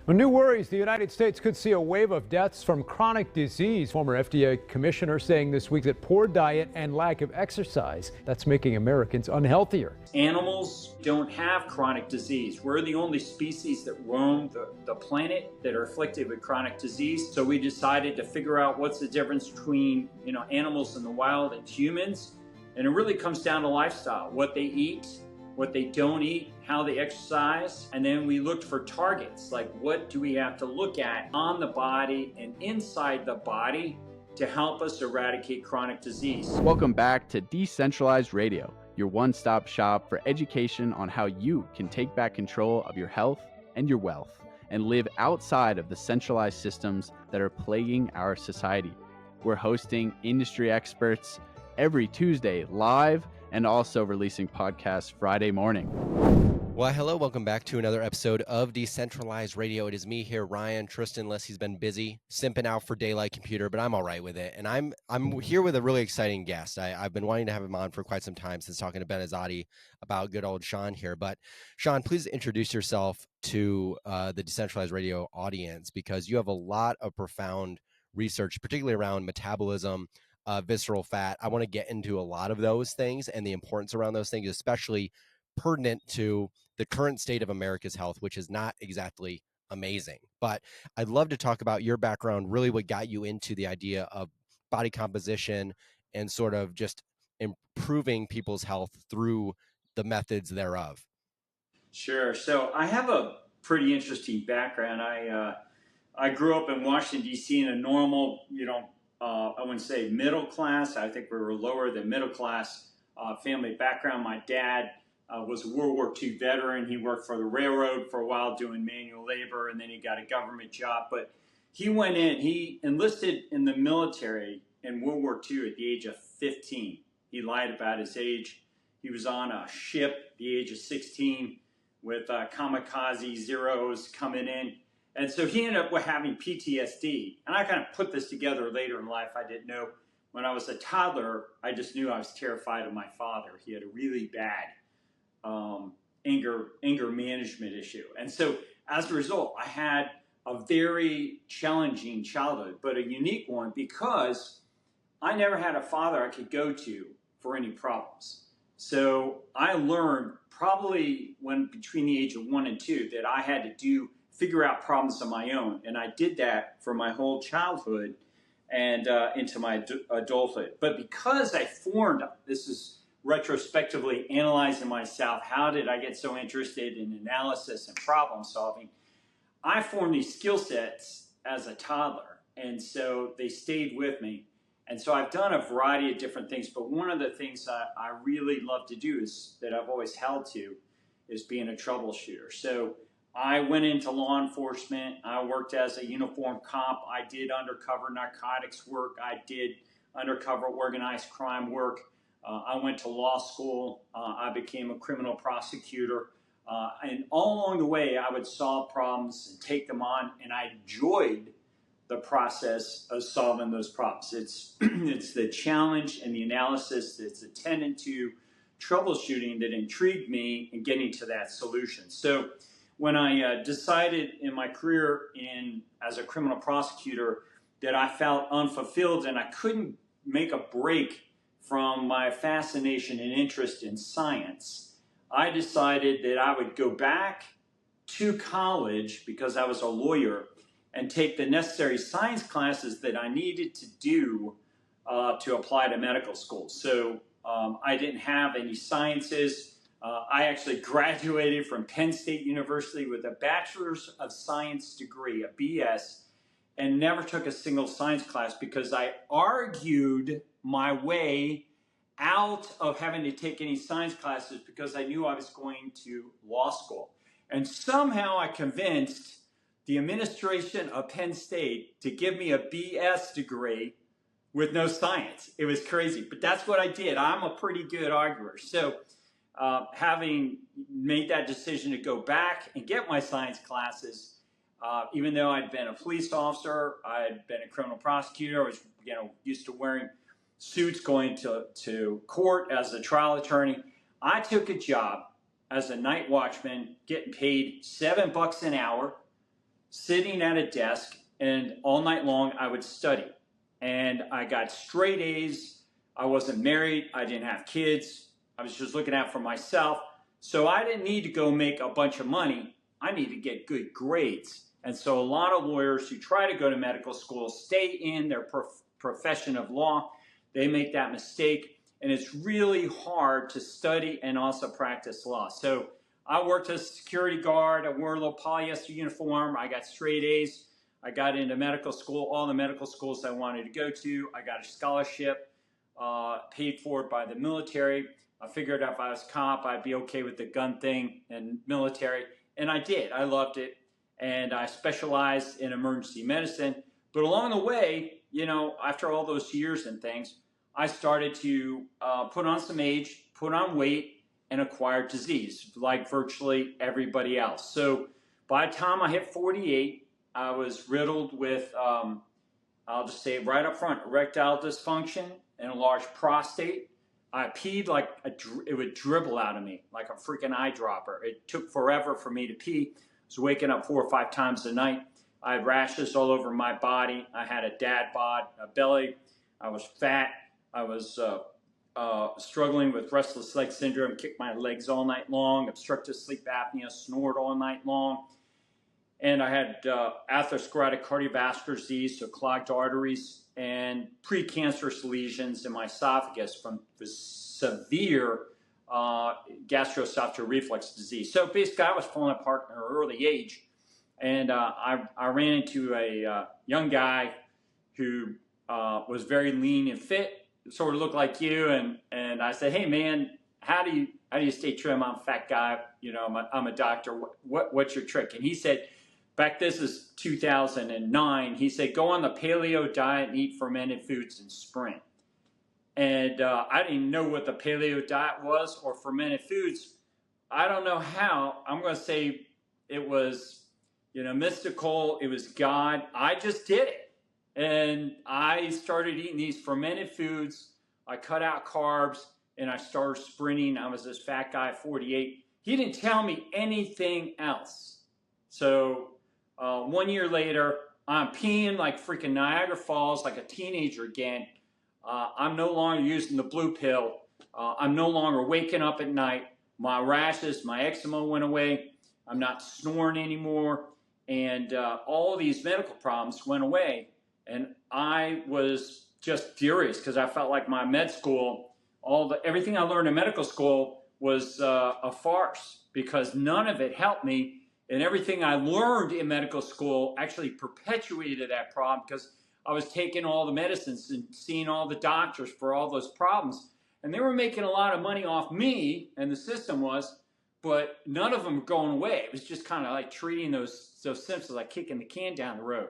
Well, new worries. The United States could see a wave of deaths from chronic disease. Former FDA commissioner saying this week that poor diet and lack of exercise, that's making Americans unhealthier. Animals don't have chronic disease. We're the only species that roam the planet that are afflicted with chronic disease. So we decided to figure out what's the difference between, animals in the wild and humans. And it really comes down to lifestyle, what they eat, what they don't eat, how they exercise. And then we looked for targets, like what do we have to look at on the body and inside the body to help us eradicate chronic disease. Welcome back to Decentralized Radio, your one-stop shop for education on how you can take back control of your health and your wealth and live outside of the centralized systems that are plaguing our society. We're hosting industry experts every Tuesday live and also releasing podcasts Friday morning. Well, hello, welcome back to another episode of Decentralized Radio. It is me here, Ryan. Tristan, unless he's been busy simping out for Daylight Computer, but I'm all right with it. And I'm here with a really exciting guest. I've been wanting to have him on for quite some time since talking to Ben Azadi about good old Sean here. But Sean, please introduce yourself to the Decentralized Radio audience, because you have a lot of profound research, particularly around metabolism, visceral fat. I want to get into a lot of those things and the importance around those things, especially pertinent to the current state of America's health, which is not exactly amazing. But I'd love to talk about your background, really what got you into the idea of body composition and sort of just improving people's health through the methods thereof. Sure. So I have a pretty interesting background. I grew up in Washington, D.C. in a normal, I wouldn't say middle class. I think we were lower than middle class family background. My dad was a World War II veteran. He worked for the railroad for a while doing manual labor, and then he got a government job. But he enlisted in the military in World War II at the age of 15. He lied about his age. He was on a ship at the age of 16 with kamikaze zeros coming in. And so he ended up with having PTSD. And I kind of put this together later in life. I didn't know. When I was a toddler, I just knew I was terrified of my father. He had a really bad anger management issue. And so as a result, I had a very challenging childhood, but a unique one, because I never had a father I could go to for any problems. So I learned probably between the age of 1 and 2 that I had to figure out problems on my own. And I did that for my whole childhood and into my adulthood. But because I this is retrospectively analyzing myself, how did I get so interested in analysis and problem solving? I formed these skill sets as a toddler, and so they stayed with me. And so I've done a variety of different things, but one of the things I really love to do is that I've always held to is being a troubleshooter. So I went into law enforcement. I worked as a uniformed cop. I did undercover narcotics work. I did undercover organized crime work. I went to law school. I became a criminal prosecutor. And all along the way, I would solve problems and take them on. And I enjoyed the process of solving those problems. It's the challenge and the analysis that's attendant to troubleshooting that intrigued me in getting to that solution. So when I decided in my career as a criminal prosecutor that I felt unfulfilled and I couldn't make a break from my fascination and interest in science, I decided that I would go back to college, because I was a lawyer, and take the necessary science classes that I needed to do to apply to medical school. So I didn't have any sciences. I actually graduated from Penn State University with a Bachelor's of Science degree, a BS, and never took a single science class because I argued my way out of having to take any science classes because I knew I was going to law school. And somehow I convinced the administration of Penn State to give me a BS degree with no science. It was crazy, but that's what I did. I'm a pretty good arguer. So having made that decision to go back and get my science classes, even though I'd been a police officer, I'd been a criminal prosecutor, I was used to wearing suits, going to court as a trial attorney, I took a job as a night watchman, getting paid $7 an hour, sitting at a desk, and all night long I would study. And I got straight A's. I wasn't married. I didn't have kids. I was just looking out for myself. So I didn't need to go make a bunch of money. I needed to get good grades. And so a lot of lawyers who try to go to medical school stay in their profession of law. They make that mistake. And it's really hard to study and also practice law. So I worked as a security guard. I wore a little polyester uniform. I got straight A's. I got into medical school, all the medical schools I wanted to go to. I got a scholarship paid for by the military. I figured if I was cop, I'd be okay with the gun thing and military. And I did. I loved it. And I specialized in emergency medicine. But along the way, you know, after all those years and things, I started to put on some age, put on weight, and acquire disease like virtually everybody else. So by the time I hit 48, I was riddled with, I'll just say it right up front, erectile dysfunction and a large prostate. I peed like it would dribble out of me like a freaking eyedropper. It took forever for me to pee. I was waking up 4 or 5 times a night. I had rashes all over my body. I had a dad bod, a belly. I was fat. I was struggling with restless leg syndrome, kicked my legs all night long, obstructive sleep apnea, snored all night long. And I had atherosclerotic cardiovascular disease, so clogged arteries, and precancerous lesions in my esophagus from the severe gastroesophageal reflux disease. So basically, I was falling apart at an early age. And I ran into a young guy who was very lean and fit, sort of looked like you. And I said, hey, man, how do you stay trim? I'm a fat guy. You know, I'm a doctor. What's your trick? And he said, back this is 2009. He said, go on the paleo diet and eat fermented foods and sprint. And I didn't even know what the paleo diet was or fermented foods. I don't know how. I'm going to say it was, you know, mystical. It was God. I just did it. And I started eating these fermented foods. I cut out carbs and I started sprinting. I was this fat guy at 48. He didn't tell me anything else. So 1 year later, I'm peeing like freaking Niagara Falls, like a teenager again. I'm no longer using the blue pill. I'm no longer waking up at night. My rashes, my eczema went away. I'm not snoring anymore. And all these medical problems went away. And I was just furious because I felt like my med school, everything I learned in medical school was a farce because none of it helped me. And everything I learned in medical school actually perpetuated that problem because I was taking all the medicines and seeing all the doctors for all those problems. And they were making a lot of money off me, and the system was, but none of them were going away. It was just kind of like treating those symptoms like kicking the can down the road.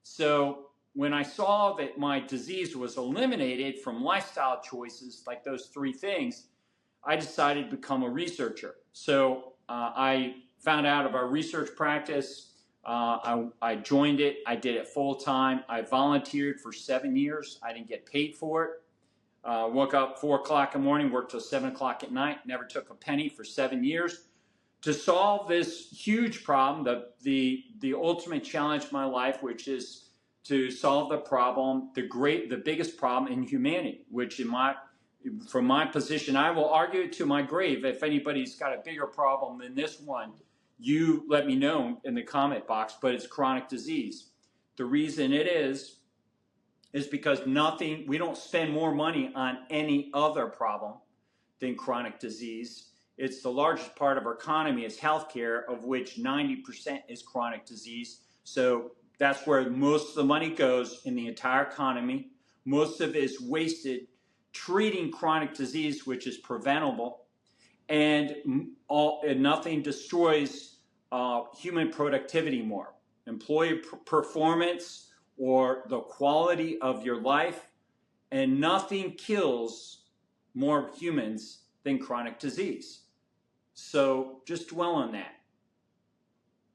So when I saw that my disease was eliminated from lifestyle choices, like those 3 things, I decided to become a researcher. So I found out of our research practice. I joined it. I did it full time. I volunteered for 7 years. I didn't get paid for it. Woke up 4 o'clock in the morning, worked till 7 o'clock at night, never took a penny for 7 years to solve this huge problem, the ultimate challenge of my life, which is to solve the problem, the biggest problem in humanity, which from my position, I will argue it to my grave. If anybody's got a bigger problem than this one, you let me know in the comment box, but it's chronic disease. The reason it is because we don't spend more money on any other problem than chronic disease. It's the largest part of our economy is healthcare, of which 90% is chronic disease. So that's where most of the money goes in the entire economy. Most of it is wasted treating chronic disease, which is preventable. And nothing destroys human productivity more. Employee performance or the quality of your life, and nothing kills more humans than chronic disease. So just dwell on that.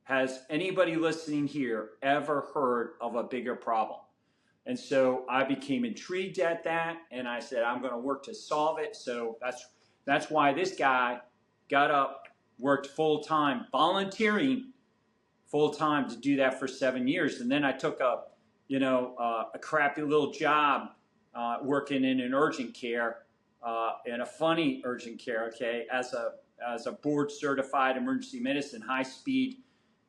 Has anybody listening here ever heard of a bigger problem? And so I became intrigued at that, and I said, I'm going to work to solve it. So that's why this guy got up, worked full-time, volunteering full time to do that for 7 years. And then I took a crappy little job working in an urgent care, in a funny urgent care, okay, as a board certified emergency medicine high speed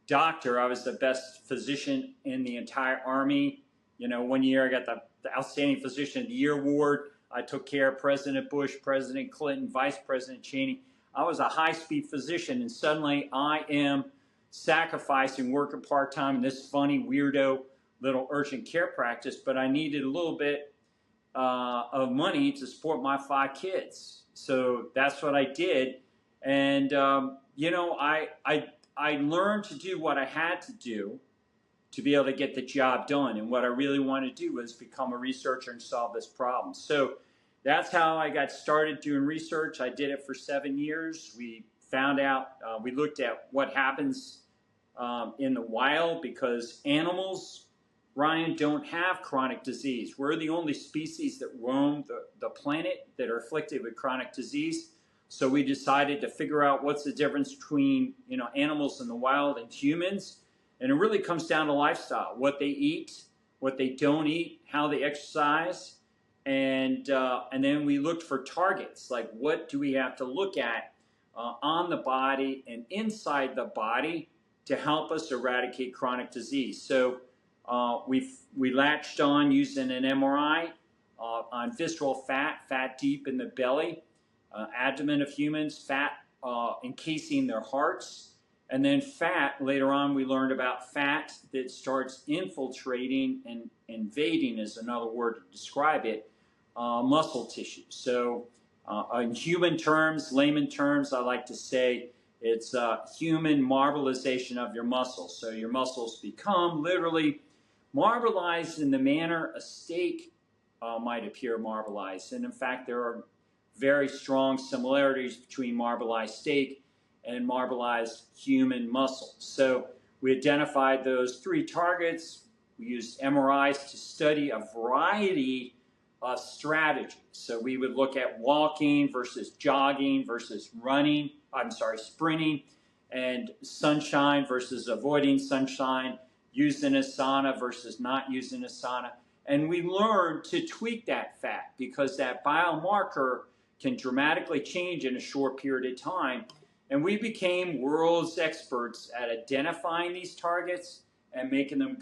doctor. I was the best physician in the entire Army. 1 year I got the Outstanding Physician of the Year award. I took care of President Bush, President Clinton, Vice President Cheney. I was a high-speed physician, and suddenly I am sacrificing working part-time in this funny, weirdo little urgent care practice, but I needed a little bit of money to support my 5 kids. So that's what I did. And, I learned to do what I had to do to be able to get the job done. And what I really wanted to do was become a researcher and solve this problem. So that's how I got started doing research. I did it for 7 years. We found out, we looked at what happens in the wild, because animals, Ryan, don't have chronic disease. We're the only species that roam the planet that are afflicted with chronic disease. So we decided to figure out what's the difference between animals in the wild and humans. And it really comes down to lifestyle, what they eat, what they don't eat, how they exercise. And then we looked for targets, like what do we have to look at on the body and inside the body to help us eradicate chronic disease. So we latched on using an MRI on visceral fat deep in the belly, abdomen of humans, fat encasing their hearts. And then fat, later on we learned about fat that starts infiltrating and invading, is another word to describe it, muscle tissue. So in human terms, layman terms, I like to say it's human marbleization of your muscles. So your muscles become literally marbleized in the manner a steak might appear marbleized. And in fact, there are very strong similarities between marbleized steak and marbleized human muscle. So we identified those 3 targets. We used MRIs to study a variety of strategies. So we would look at walking versus jogging versus sprinting, and sunshine versus avoiding sunshine, using a sauna versus not using a sauna. And we learned to tweak that fat, because that biomarker can dramatically change in a short period of time. And we became world's experts at identifying these targets and making them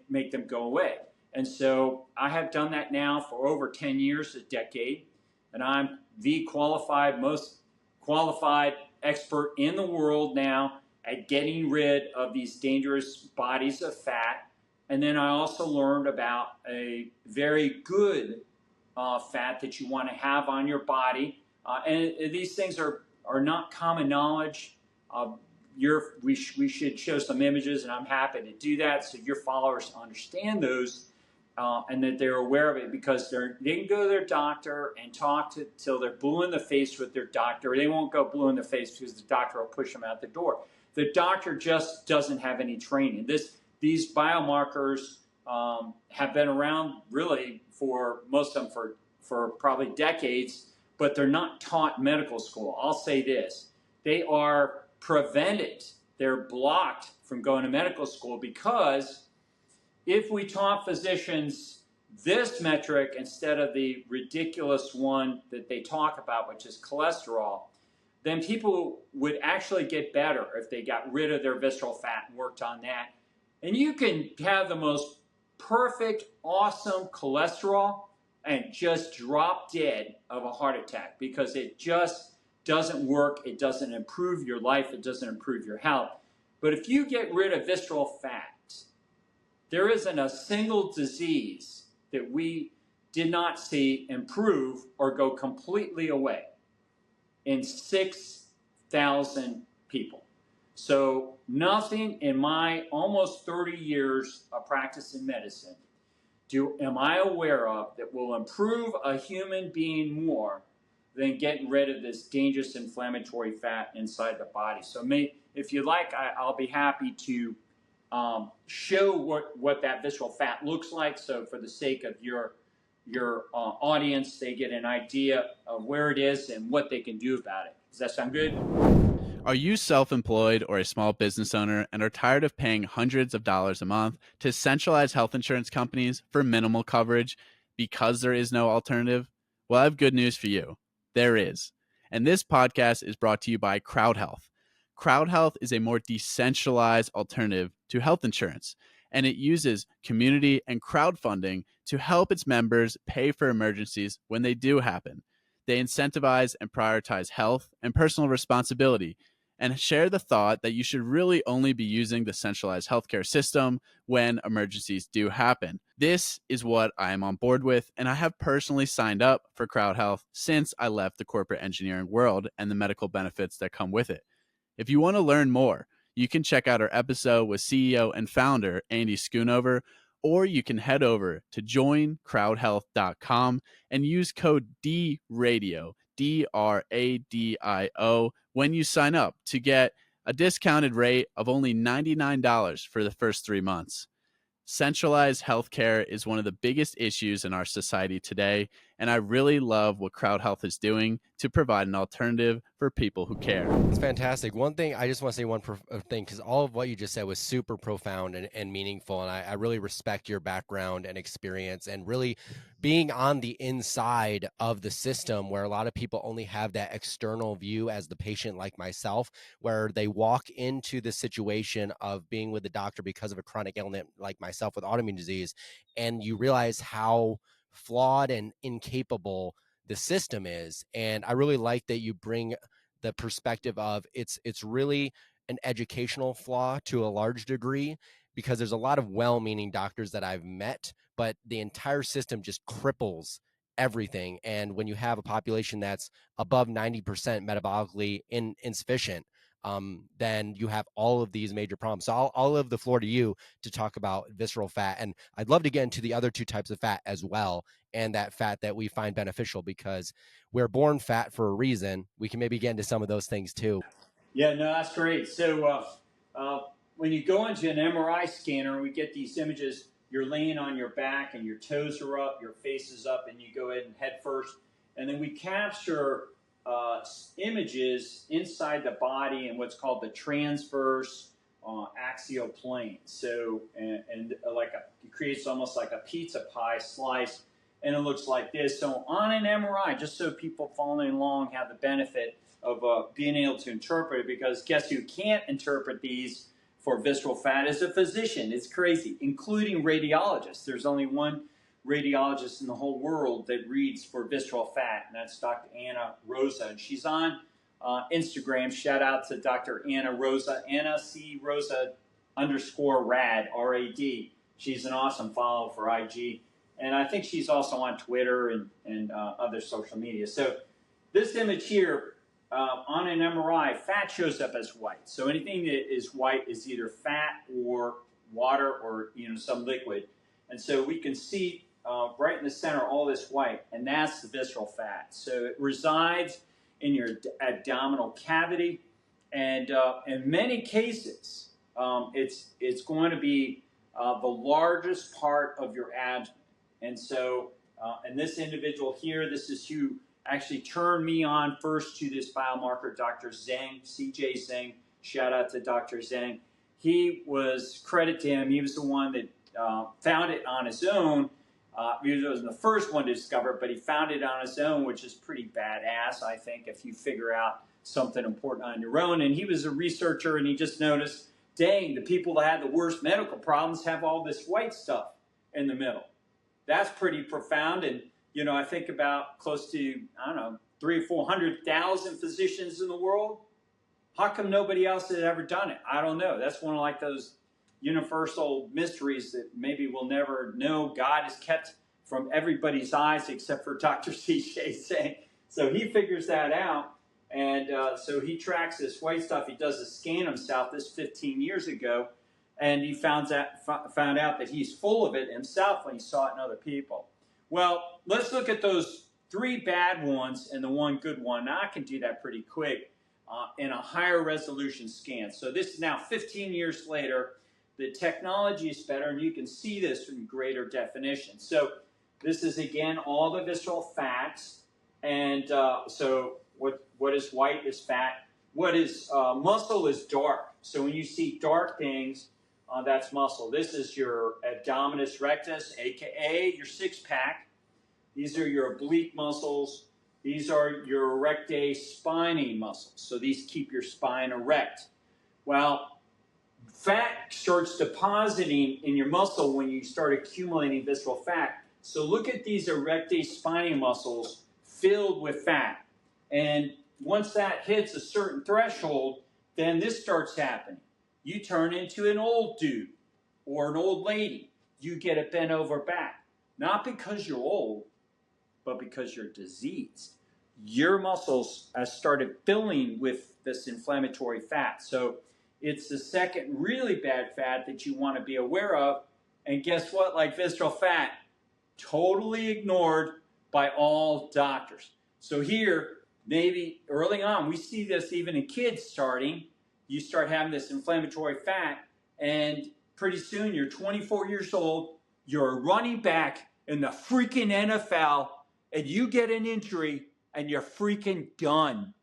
make them go away. And so I have done that now for over 10 years, a decade, and I'm the most qualified expert in the world now at getting rid of these dangerous bodies of fat. And then I also learned about a very good fat that you want to have on your body. And these things are not common knowledge. We should show some images, and I'm happy to do that so your followers understand those and that they're aware of it, because they can go to their doctor and talk till they're blue in the face with their doctor. They won't go blue in the face because the doctor will push them out the door. The doctor just doesn't have any training. These biomarkers have been around really for most of them for probably decades, but they're not taught in medical school. I'll say this, they are prevented, they're blocked from going to medical school, because if we taught physicians this metric instead of the ridiculous one that they talk about, which is cholesterol, then people would actually get better if they got rid of their visceral fat and worked on that. And you can have the most perfect, awesome cholesterol and just drop dead of a heart attack, because it just doesn't work. It doesn't improve your life. It doesn't improve your health. But if you get rid of visceral fat, there isn't a single disease that we did not see improve or go completely away in 6,000 people. So nothing in my almost 30 years of practice in medicine am I aware of that will improve a human being more than getting rid of this dangerous inflammatory fat inside the body. So if you like, I'll be happy to show what that visceral fat looks like. So for the sake of your audience, they get an idea of where it is and what they can do about it. Does that sound good? Are you self-employed or a small business owner and are tired of paying hundreds of dollars a month to centralized health insurance companies for minimal coverage because there is no alternative? Well, I have good news for you. There is. And this podcast is brought to you by Crowd Health. Crowd Health is a more decentralized alternative to health insurance, and it uses community and crowdfunding to help its members pay for emergencies when they do happen. They incentivize and prioritize health and personal responsibility and share the thought that you should really only be using the centralized healthcare system when emergencies do happen. This is what I am on board with, and I have personally signed up for Crowd Health since I left the corporate engineering world and the medical benefits that come with it. If you want to learn more, you can check out our episode with CEO and founder Andy Schoonover, or you can head over to joincrowdhealth.com and use code DRADIO, DRADIO, when you sign up to get a discounted rate of only $99 for the first 3 months. Centralized healthcare is one of the biggest issues in our society today, and I really love what Crowd Health is doing to provide an alternative for people who care. It's fantastic. One thing, I just want to say one thing, because all of what you just said was super profound and meaningful, and I really respect your background and experience, and really being on the inside of the system where a lot of people only have that external view as the patient, like myself, where they walk into the situation of being with the doctor because of a chronic ailment like myself with autoimmune disease, and you realize how flawed and incapable the system is. And I really like that you bring the perspective of it's really an educational flaw to a large degree, because there's a lot of well-meaning doctors that I've met, but the entire system just cripples everything. And when you have a population that's above 90% metabolically insufficient, then you have all of these major problems. So I'll leave the floor to you to talk about visceral fat. And I'd love to get into the other two types of fat as well, and that fat that we find beneficial, because we're born fat for a reason. We can maybe get into some of those things too. Yeah, no, that's great. So when you go into an MRI scanner, we get these images. You're laying on your back and your toes are up, your face is up, and you go ahead and head first. And then we capture images inside the body in what's called the transverse axial plane. So, and it creates almost like a pizza pie slice, and it looks like this. So on an MRI, just so people following along have the benefit of being able to interpret it, because guess who can't interpret these for visceral fat is a physician. It's crazy, including radiologists. There's only one radiologist in the whole world that reads for visceral fat, and that's Dr. Anna Rosa. And she's on Instagram. Shout out to Dr. Anna Rosa, Anna C. Rosa _rad, R-A-D. She's an awesome follow for IG. And I think she's also on Twitter and other social media. So this image here, on an MRI, fat shows up as white. So anything that is white is either fat or water or some liquid. And so we can see right in the center all this white, and that's the visceral fat. So it resides in your abdominal cavity, and in many cases, it's going to be the largest part of your abdomen. And so, and this individual here, this is who actually turned me on first to this biomarker, Dr. Zheng, CJ Zheng. Shout out to Dr. Zheng. He was, credit to him, he was the one that found it on his own. He wasn't the first one to discover it, but he found it on his own, which is pretty badass, I think, if you figure out something important on your own. And he was a researcher, and he just noticed, dang, the people that had the worst medical problems have all this white stuff in the middle. That's pretty profound. And I think about close to, 300,000 or 400,000 physicians in the world. How come nobody else has ever done it? I don't know. That's one of those universal mysteries that maybe we'll never know. God is kept from everybody's eyes except for Dr. C.J. Zheng. So he figures that out. And so he tracks this white stuff. He does a scan himself this 15 years ago. And he found out that he's full of it himself when he saw it in other people. Well, let's look at those 3 bad ones and the 1 good one. Now, I can do that pretty quick in a higher resolution scan. So this is now 15 years later. The technology is better, and you can see this in greater definition. So this is, again, all the visceral fats. And so what is white is fat. what is muscle is dark. So when you see dark things, that's muscle. This is your abdominis rectus, aka your six-pack. These are your oblique muscles. These are your erectae spinae muscles. So these keep your spine erect. Well, fat starts depositing in your muscle when you start accumulating visceral fat. So look at these erectae spinae muscles filled with fat. And once that hits a certain threshold, then this starts happening. You turn into an old dude or an old lady. You get a bent over back. Not because you're old, but because you're diseased. Your muscles have started filling with this inflammatory fat. So it's the second really bad fat that you want to be aware of. And guess what? Like visceral fat, totally ignored by all doctors. So here, maybe early on, we see this even in kids starting. You start having this inflammatory fat, and pretty soon you're 24 years old, you're a running back in the freaking NFL, and you get an injury, and you're freaking done.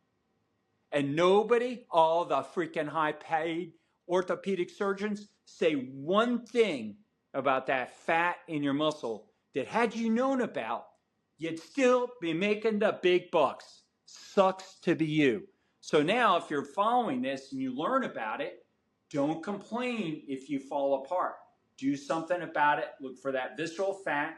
And nobody, all the freaking high-paid orthopedic surgeons, say one thing about that fat in your muscle that had you known about, you'd still be making the big bucks. Sucks to be you. So now if you're following this and you learn about it, don't complain if you fall apart. Do something about it. Look for that visceral fat.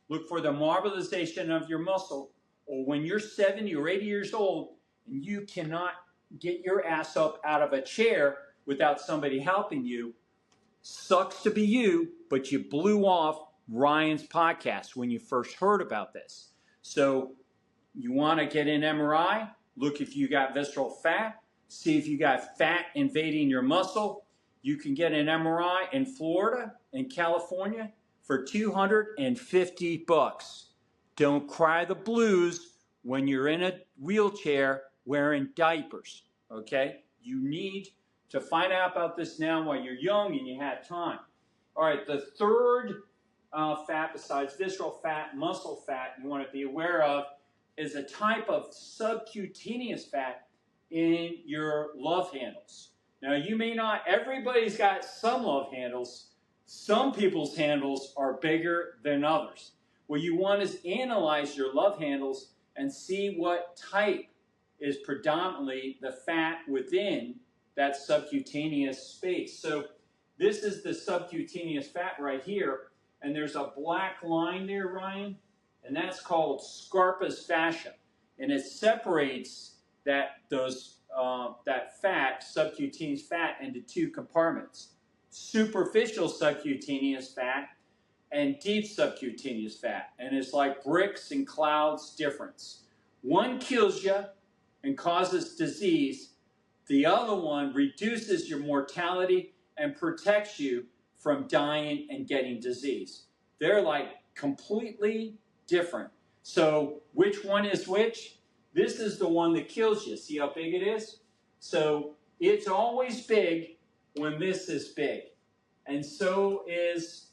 Look for the marbleization of your muscle. Or when you're 70 or 80 years old and you cannot get your ass up out of a chair without somebody helping you, sucks to be you, but you blew off Ryan's podcast when you first heard about this. So you want to get an MRI, look if you got visceral fat, see if you got fat invading your muscle. You can get an MRI in Florida and California for $250. Don't cry the blues when you're in a wheelchair wearing diapers, okay? You need to find out about this now while you're young and you have time. All right, the third fat besides visceral fat, muscle fat you want to be aware of is a type of subcutaneous fat in your love handles. Now, you may not, everybody's got some love handles. Some people's handles are bigger than others. What you want is analyze your love handles and see what type is predominantly the fat within that subcutaneous space. So this is the subcutaneous fat right here, and there's a black line there, Ryan, and that's called Scarpa's fascia, and it separates that fat, subcutaneous fat, into two compartments: superficial subcutaneous fat and deep subcutaneous fat. And it's like bricks and clouds difference. One kills you and causes disease. The other one reduces your mortality and protects you from dying and getting disease. They're like completely different. So which one is which? This is the one that kills you. See how big it is? So it's always big when this is big. And so is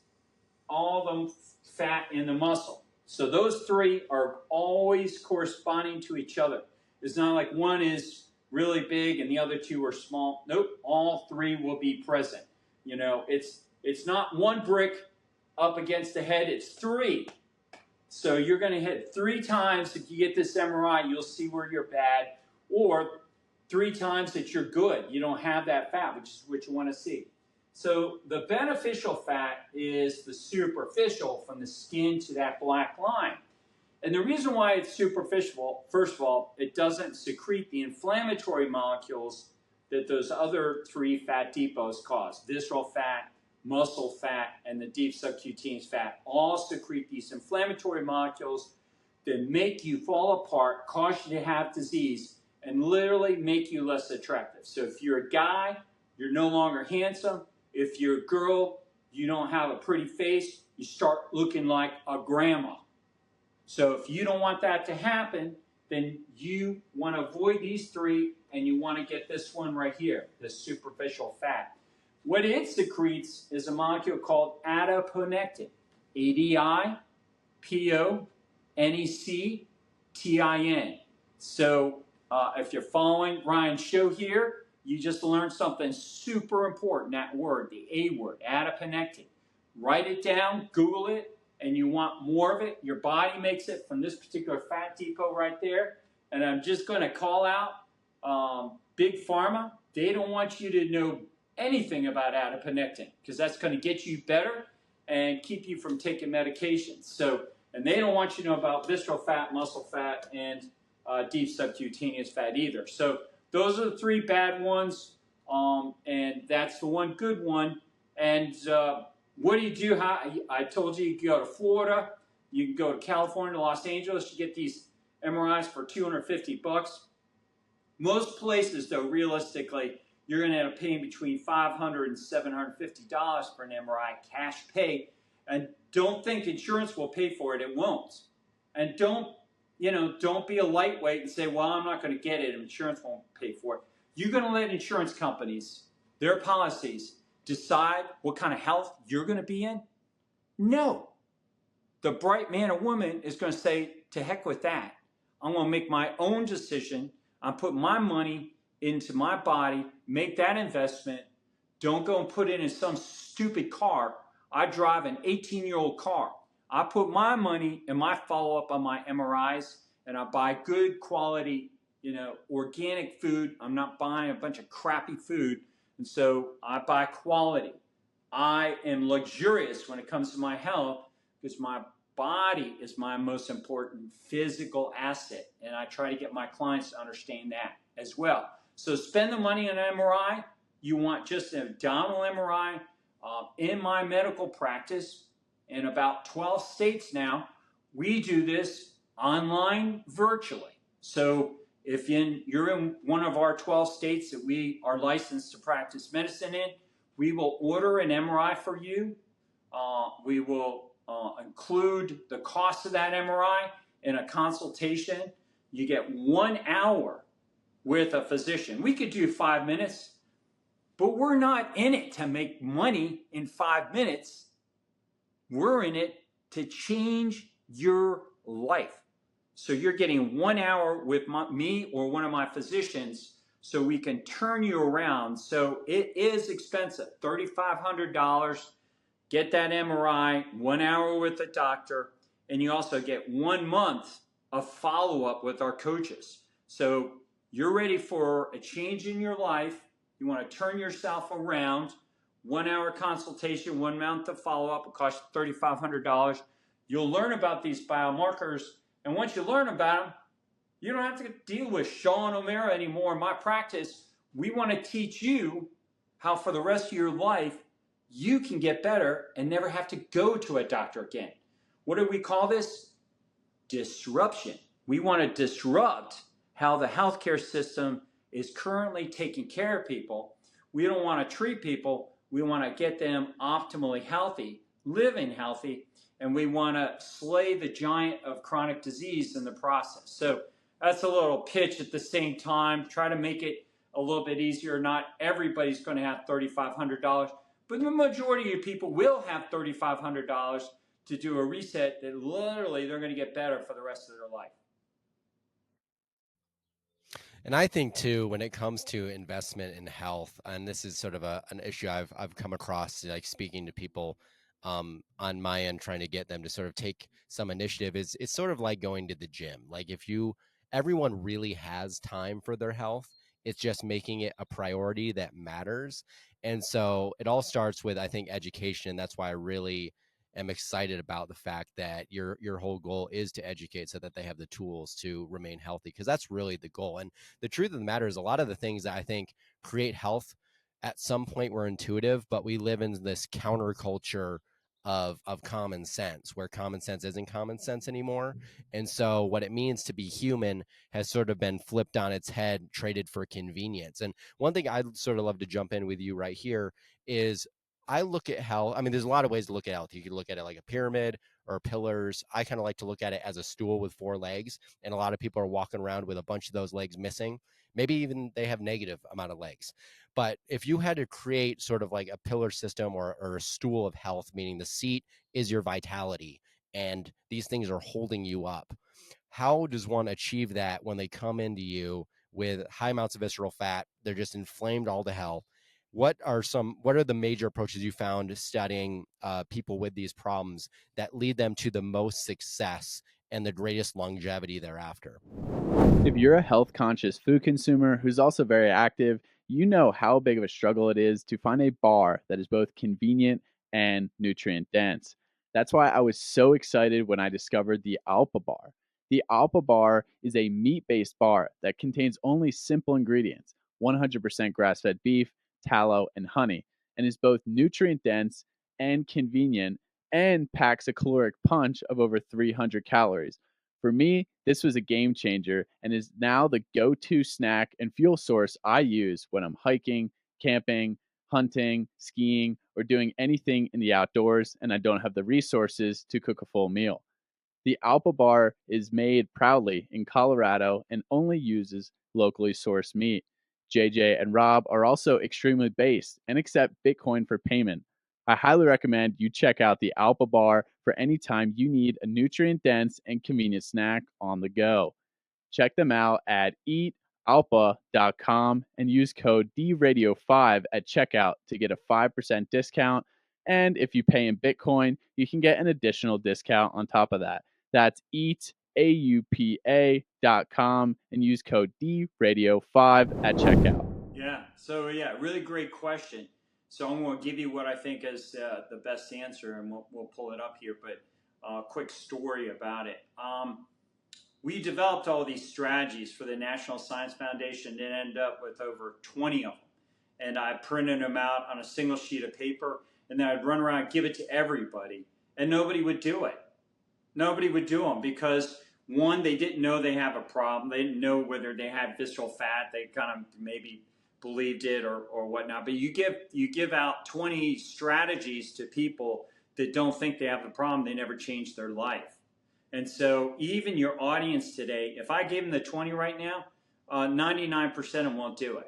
all the fat in the muscle. So those three are always corresponding to each other. It's not like one is really big and the other two are small. Nope, all three will be present. You know, it's not one brick up against the head, it's three. So you're going to hit 3 times. If you get this MRI, you'll see where you're bad, or 3 times that you're good. You don't have that fat, which is what you want to see. So the beneficial fat is the superficial, from the skin to that black line. And the reason why it's superficial, first of all, it doesn't secrete the inflammatory molecules that those other 3 fat depots cause. Visceral fat, muscle fat, and the deep subcutaneous fat all secrete these inflammatory molecules that make you fall apart, cause you to have disease, and literally make you less attractive. So if you're a guy, you're no longer handsome. If you're a girl, you don't have a pretty face, you start looking like a grandma. So if you don't want that to happen, then you want to avoid these 3, and you want to get this one right here, this superficial fat. What it secretes is a molecule called adiponectin, A-D-I-P-O-N-E-C-T-I-N. So if you're following Ryan's show here, you just learned something super important, that word, the A word, adiponectin. Write it down, Google it, and you want more of it. Your body makes it from this particular fat depot right there. And I'm just going to call out Big Pharma. They don't want you to know anything about adiponectin because that's going to get you better and keep you from taking medications. So, and they don't want you to know about visceral fat, muscle fat, and deep subcutaneous fat either. So those are the three bad ones, and that's the one good one. And what do you do? I told you can go to Florida, you can go to California, Los Angeles, you get these MRIs for $250. Most places, though, realistically, you're going to end up paying between $500 and $750 for an MRI, cash pay. And don't think insurance will pay for it. It won't. And don't be a lightweight and say, well, I'm not going to get it. Insurance won't pay for it. You're going to let insurance companies, their policies, decide what kind of health you're going to be in? No. The bright man or woman is going to say, to heck with that. I'm going to make my own decision. I'm putting my money into my body, make that investment. Don't go and put it in some stupid car. I drive an 18-year-old car. I put my money in my follow-up on my MRIs, and I buy good quality, organic food. I'm not buying a bunch of crappy food. And so I buy quality. I am luxurious when it comes to my health because my body is my most important physical asset. And I try to get my clients to understand that as well. So spend the money on an MRI. You want just an abdominal MRI. In my medical practice, in about 12 states now, we do this online virtually. So if you're in one of our 12 states that we are licensed to practice medicine in, we will order an MRI for you. We will include the cost of that MRI in a consultation. You get 1 hour with a physician. We could do 5 minutes, but we're not in it to make money in 5 minutes. We're in it to change your life. So you're getting 1 hour with me or one of my physicians so we can turn you around. So it is expensive, $3,500. Get that MRI, 1 hour with the doctor, and you also get 1 month of follow-up with our coaches. So you're ready for a change in your life. You want to turn yourself around. 1 hour consultation, 1 month of follow-up will cost you $3,500. You'll learn about these biomarkers, and once you learn about them, you don't have to deal with Sean O'Mara anymore. In my practice, we want to teach you how for the rest of your life, you can get better and never have to go to a doctor again. What do we call this? Disruption. We want to disrupt how the healthcare system is currently taking care of people. We don't want to treat people. We want to get them optimally healthy, living healthy, and we want to slay the giant of chronic disease in the process. So that's a little pitch at the same time. Try to make it a little bit easier. Not everybody's going to have $3,500, but the majority of people will have $3,500 to do a reset that literally they're going to get better for the rest of their life. And I think too, when it comes to investment in health, and this is sort of an issue I've come across, like speaking to people on my end, trying to get them to sort of take some initiative, is it's sort of like going to the gym. Like everyone really has time for their health. It's just making it a priority that matters. And so it all starts with, I think, education. And that's why I really am excited about the fact that your whole goal is to educate so that they have the tools to remain healthy, because that's really the goal. And the truth of the matter is, a lot of the things that I think create health at some point were intuitive, but we live in this counterculture of common sense, where common sense isn't common sense anymore. And so what it means to be human has sort of been flipped on its head, traded for convenience. And one thing I'd sort of love to jump in with you right here is, I look at health. I mean, there's a lot of ways to look at health. You can look at it like a pyramid or pillars. I kind of like to look at it as a stool with 4 legs. And a lot of people are walking around with a bunch of those legs missing. Maybe even they have negative amount of legs. But if you had to create sort of like a pillar system or a stool of health, meaning the seat is your vitality and these things are holding you up, how does one achieve that when they come into you with high amounts of visceral fat. They're just inflamed all to hell. What are the major approaches you found studying people with these problems that lead them to the most success and the greatest longevity thereafter? If you're a health conscious food consumer who's also very active, you know how big of a struggle it is to find a bar that is both convenient and nutrient dense. That's why I was so excited when I discovered the Alpa Bar. The Alpa Bar is a meat based bar that contains only simple ingredients: 100% grass fed beef, tallow, and honey, and is both nutrient dense and convenient and packs a caloric punch of over 300 calories. For me, this was a game changer and is now the go to snack and fuel source I use when I'm hiking, camping, hunting, skiing, or doing anything in the outdoors and I don't have the resources to cook a full meal. The Alpa Bar is made proudly in Colorado and only uses locally sourced meat. JJ and Rob are also extremely based and accept Bitcoin for payment. I highly recommend you check out the Alpa Bar for any time you need a nutrient dense and convenient snack on the go. Check them out at eatalpa.com and use code DRadio5 at checkout to get a 5% discount. And if you pay in Bitcoin, you can get an additional discount on top of that. That's eataupa.com and use code DRadio5 at checkout. Yeah, really great question. So I'm going to give you what I think is the best answer, and we'll pull it up here. But quick story about it. We developed all these strategies for the National Science Foundation and ended up with over 20 of them. And I printed them out on a single sheet of paper, and then I'd run around and give it to everybody, and nobody would do it. Nobody would do them because, one, they didn't know they have a problem. They didn't know whether they had visceral fat. They kind of maybe believed it or whatnot. But you give out 20 strategies to people that don't think they have the problem. They never change their life. And so even your audience today, if I gave them the 20 right now, 99% of them won't do it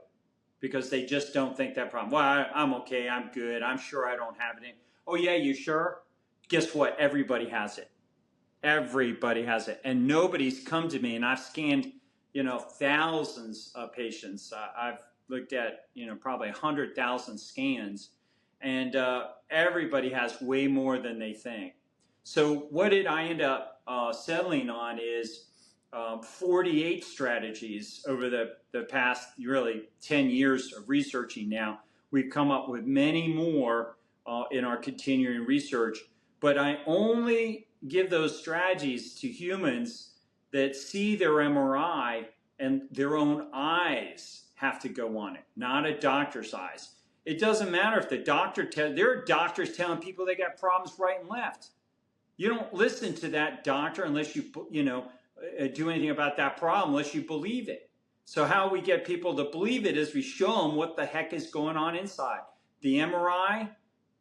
because they just don't think that problem. Well, I'm okay. I'm good. I'm sure I don't have it. Oh, yeah, you sure? Guess what? Everybody has it. Everybody has it. And nobody's come to me, and I've scanned, thousands of patients. I've looked at, probably 100,000 scans, and everybody has way more than they think. So what did I end up settling on is 48 strategies over the past really 10 years of researching now. We've come up with many more in our continuing research, but I only give those strategies to humans that see their MRI and their own eyes have to go on it, not a doctor's eyes. It doesn't matter if the doctor there are doctors telling people they got problems right and left. You don't listen to that doctor unless you do anything about that problem, unless you believe it. So how we get people to believe it is we show them what the heck is going on inside. The MRI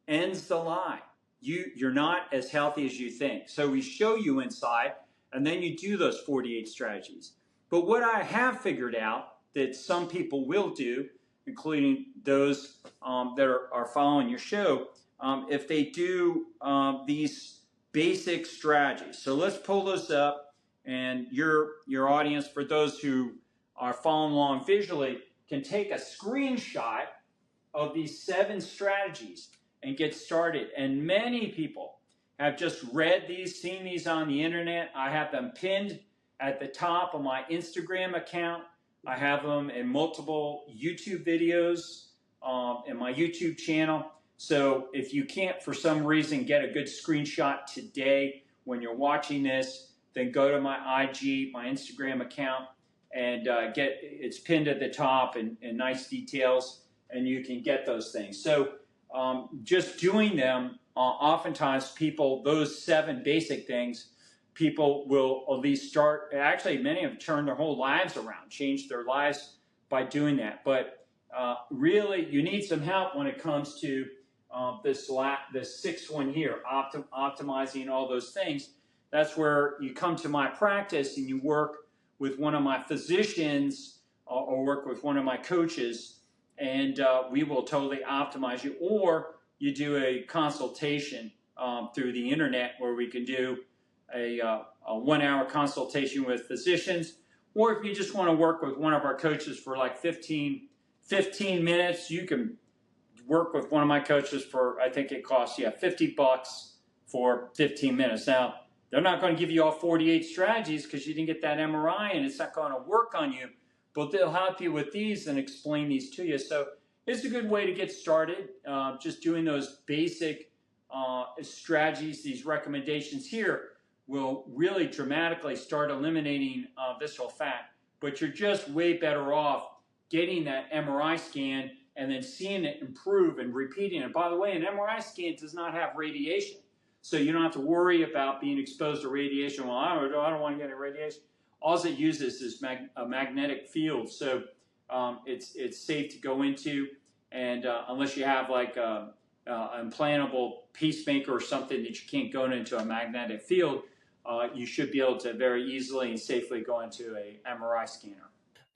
ends the lie. You're not as healthy as you think. So we show you inside, and then you do those 48 strategies. But what I have figured out that some people will do, including those that are following your show, if they do these basic strategies. So let's pull those up, and your audience, for those who are following along visually, can take a screenshot of these 7 strategies and get started. And many people have just read these, seen these on the internet. I have them pinned at the top of my Instagram account. I have them in multiple YouTube videos in my YouTube channel. So if you can't, for some reason, get a good screenshot today when you're watching this, then go to my IG, my Instagram account, and it's pinned at the top in nice details, and you can get those things. So just doing them, oftentimes people, those 7 basic things, people will at least start. Actually, many have turned their whole lives around, changed their lives by doing that. But really, you need some help when it comes to this 6th one here, optimizing all those things. That's where you come to my practice and you work with one of my physicians or work with one of my coaches, and we will totally optimize you. Or you do a consultation through the internet where we can do a 1-hour consultation with physicians, Or if you just want to work with one of our coaches for like 15 minutes, you can work with one of my coaches for, I think it costs you $50 for 15 minutes. Now, they're not going to give you all 48 strategies because you didn't get that MRI and it's not going to work on you, but they'll help you with these and explain these to you. So it's a good way to get started, just doing those basic strategies. These recommendations here will really dramatically start eliminating visceral fat, but you're just way better off getting that MRI scan and then seeing it improve and repeating it. By the way, an MRI scan does not have radiation, so you don't have to worry about being exposed to radiation. Well, I don't want to get any radiation. All it uses is a magnetic field, so it's safe to go into, and unless you have like an implantable pacemaker or something that you can't go into a magnetic field, you should be able to very easily and safely go into a MRI scanner.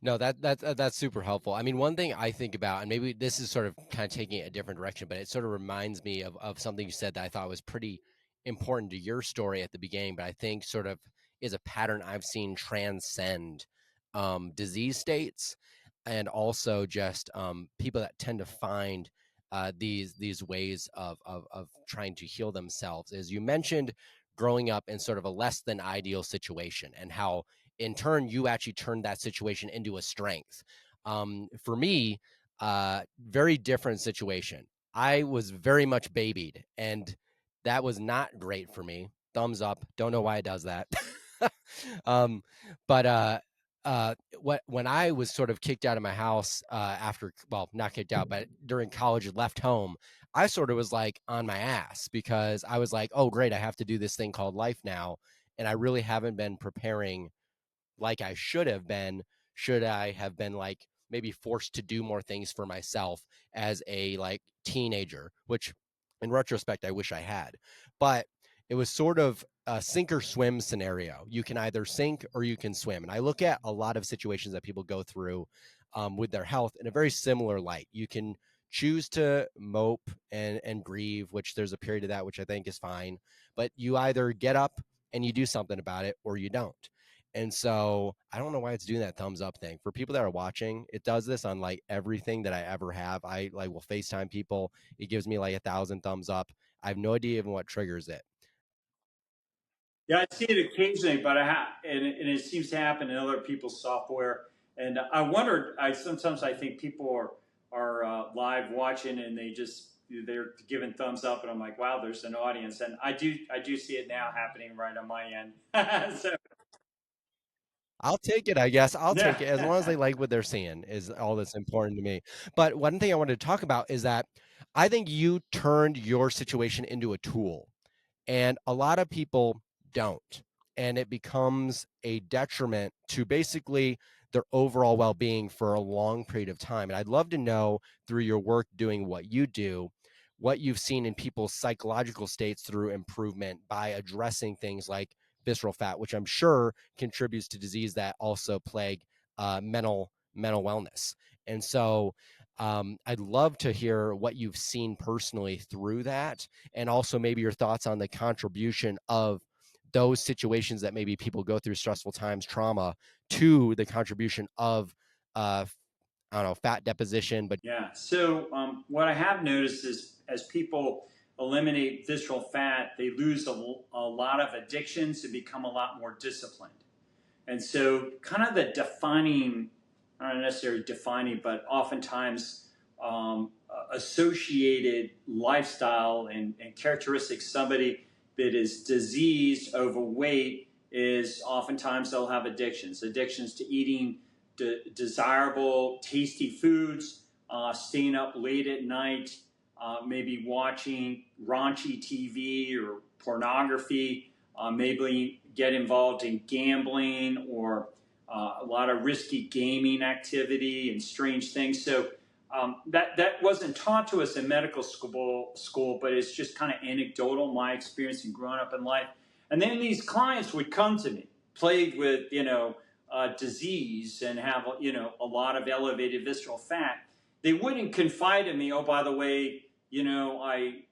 No, that's super helpful. I mean, one thing I think about, and maybe this is sort of kind of taking it a different direction, but it sort of reminds me of something you said that I thought was pretty important to your story at the beginning, but I think sort of is a pattern I've seen transcend disease states, and also just people that tend to find these ways of trying to heal themselves. As you mentioned, growing up in sort of a less than ideal situation, and how in turn you actually turned that situation into a strength. For me, very different situation. I was very much babied, and that was not great for me. Thumbs up. Don't know why it does that. But when I was sort of kicked out of my house after, well, not kicked out, but during college, left home, I sort of was like on my ass because I was like, oh, great, I have to do this thing called life now. And I really haven't been preparing like I should have been. Should I have been like maybe forced to do more things for myself as a like teenager, which in retrospect, I wish I had. But it was sort of a sink or swim scenario. You can either sink or you can swim. And I look at a lot of situations that people go through with their health in a very similar light. You can choose to mope and grieve, which there's a period of that, which I think is fine. But you either get up and you do something about it or you don't. And so I don't know why it's doing that thumbs up thing. For people that are watching, it does this on like everything that I ever have. I like will FaceTime people. It gives me like 1,000 thumbs up. I have no idea even what triggers it. Yeah, I see it occasionally, but and it seems to happen in other people's software. And I wondered, sometimes I think people are live watching and they're giving thumbs up, and I'm like, wow, there's an audience, and I do see it now happening right on my end. So I'll take it, I guess. I'll yeah. take it as long as they like what they're seeing is all that's important to me. But one thing I wanted to talk about is that I think you turned your situation into a tool, and a lot of people don't. And it becomes a detriment to basically their overall well-being for a long period of time. And I'd love to know, through your work doing what you do, what you've seen in people's psychological states through improvement by addressing things like visceral fat, which I'm sure contributes to disease that also plague mental wellness. And so I'd love to hear what you've seen personally through that, and also maybe your thoughts on the contribution of those situations that maybe people go through, stressful times, trauma, to the contribution of I don't know, fat deposition. But Yeah. So what I have noticed is as people eliminate visceral fat, they lose a lot of addictions and become a lot more disciplined. And so kind of the defining, not necessarily defining, but oftentimes associated lifestyle and characteristics, somebody that is diseased, overweight, is oftentimes they'll have addictions to eating desirable, tasty foods, staying up late at night, maybe watching raunchy TV or pornography, maybe get involved in gambling or a lot of risky gaming activity and strange things. So that wasn't taught to us in medical school, but it's just kind of anecdotal, my experience in growing up in life. And then these clients would come to me, plagued with, disease and have, a lot of elevated visceral fat. They wouldn't confide in me, oh, by the way, I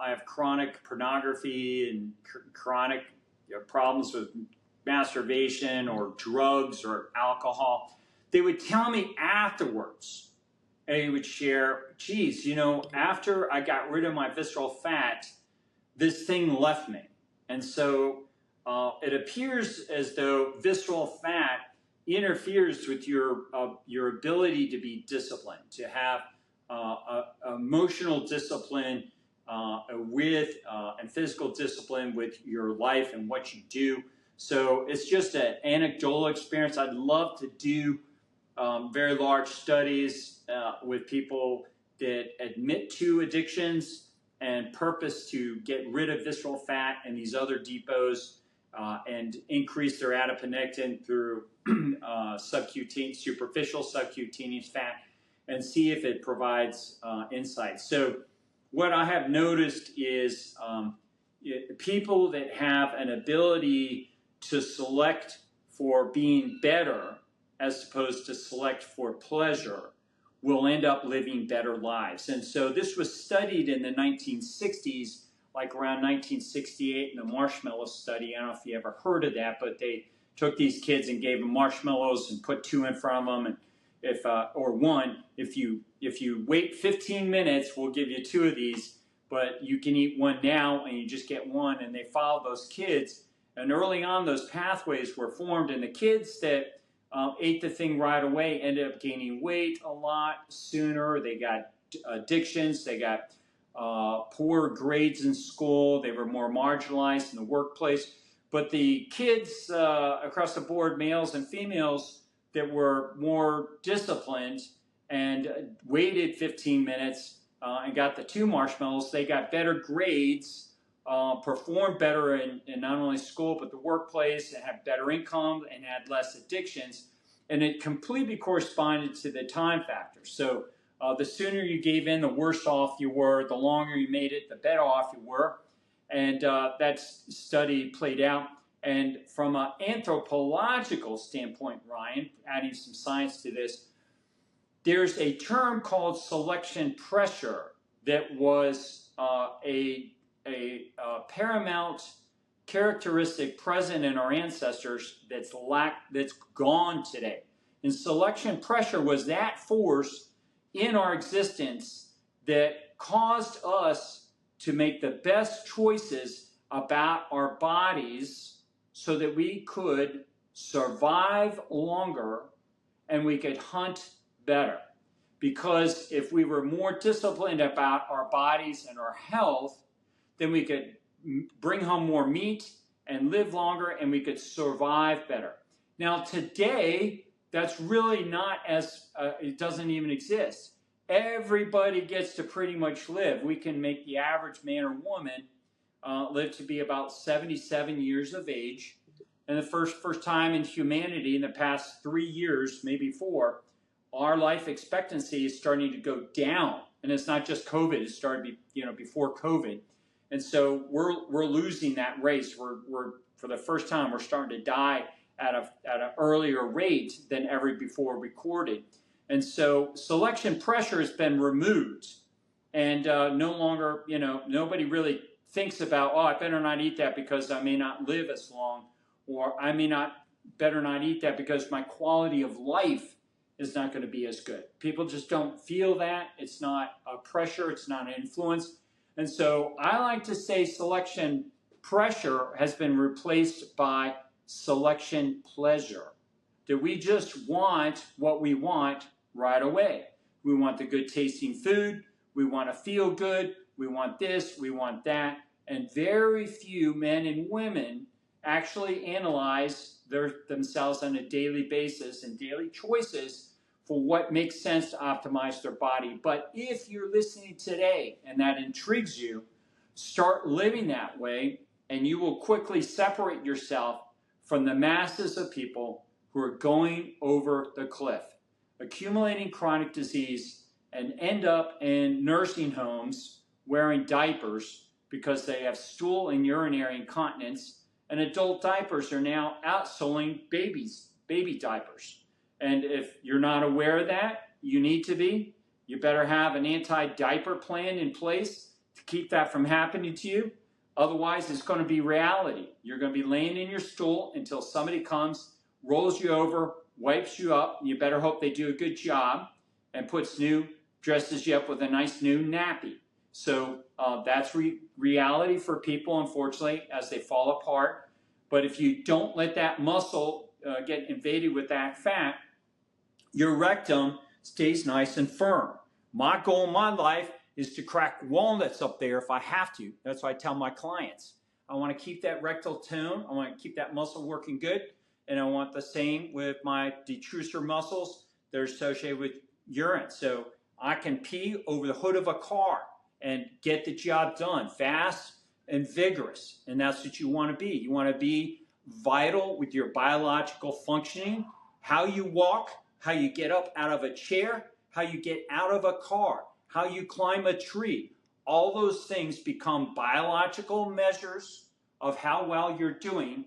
have chronic pornography and chronic problems with masturbation or drugs or alcohol, they would tell me afterwards, and they would share, geez, you know, after I got rid of my visceral fat, this thing left me. And so it appears as though visceral fat interferes with your ability to be disciplined, to have emotional discipline and physical discipline with your life and what you do. So it's just an anecdotal experience. I'd love to do very large studies with people that admit to addictions and purpose to get rid of visceral fat and these other depots and increase their adiponectin through superficial subcutaneous fat, and see if it provides insight. So what I have noticed is people that have an ability to select for being better as opposed to select for pleasure will end up living better lives. And so this was studied in the 1960s, like around 1968 in the marshmallow study. I don't know if you ever heard of that, but they took these kids and gave them marshmallows and put two in front of them, and if you wait 15 minutes, we'll give you two of these, but you can eat one now and you just get one. And they followed those kids, and early on those pathways were formed, and the kids that ate the thing right away ended up gaining weight a lot sooner. They got addictions, they got poor grades in school, they were more marginalized in the workplace. But the kids across the board, males and females, that were more disciplined and waited 15 minutes and got the two marshmallows, they got better grades, performed better in not only school but the workplace, and had better income and had less addictions. And it completely corresponded to the time factor. So the sooner you gave in, the worse off you were. The longer you made it, the better off you were. And that study played out. And from an anthropological standpoint, Ryan, adding some science to this, there's a term called selection pressure that was a paramount characteristic present in our ancestors that's gone today. And selection pressure was that force in our existence that caused us to make the best choices about our bodies so that we could survive longer and we could hunt better. Because if we were more disciplined about our bodies and our health, then we could bring home more meat and live longer, and we could survive better. Now today, that's really not it doesn't even exist. Everybody gets to pretty much live. We can make the average man or woman live to be about 77 years of age. And the first time in humanity in the past 3 years, maybe 4, our life expectancy is starting to go down. And it's not just COVID, it started before COVID. And so we're losing that race. We're for the first time, we're starting to die at an earlier rate than ever before recorded. And so selection pressure has been removed, and no longer, nobody really thinks about, I better not eat that because I may not live as long, or I better not eat that because my quality of life is not going to be as good. People just don't feel that. It's not a pressure. It's not an influence. And so I like to say selection pressure has been replaced by selection pleasure. That we just want what we want right away. We want the good tasting food. We want to feel good. We want this. We want that. And very few men and women actually analyze themselves on a daily basis and daily choices for what makes sense to optimize their body. But if you're listening today and that intrigues you, start living that way, and you will quickly separate yourself from the masses of people who are going over the cliff, accumulating chronic disease, and end up in nursing homes wearing diapers because they have stool and urinary incontinence, and adult diapers are now outselling baby diapers. And if you're not aware of that, you need to be. You better have an anti-diaper plan in place to keep that from happening to you. Otherwise, it's going to be reality. You're going to be laying in your stool until somebody comes, rolls you over, wipes you up. You better hope they do a good job and dresses you up with a nice new nappy. So that's reality for people, unfortunately, as they fall apart. But if you don't let that muscle get invaded with that fat, your rectum stays nice and firm. My goal in my life is to crack walnuts up there if I have to. That's what I tell my clients. I want to keep that rectal tone. I want to keep that muscle working good. And I want the same with my detrusor muscles that are associated with urine. So I can pee over the hood of a car and get the job done fast and vigorous. And that's what you want to be. You want to be vital with your biological functioning, how you walk, how you get up out of a chair, how you get out of a car, how you climb a tree. All those things become biological measures of how well you're doing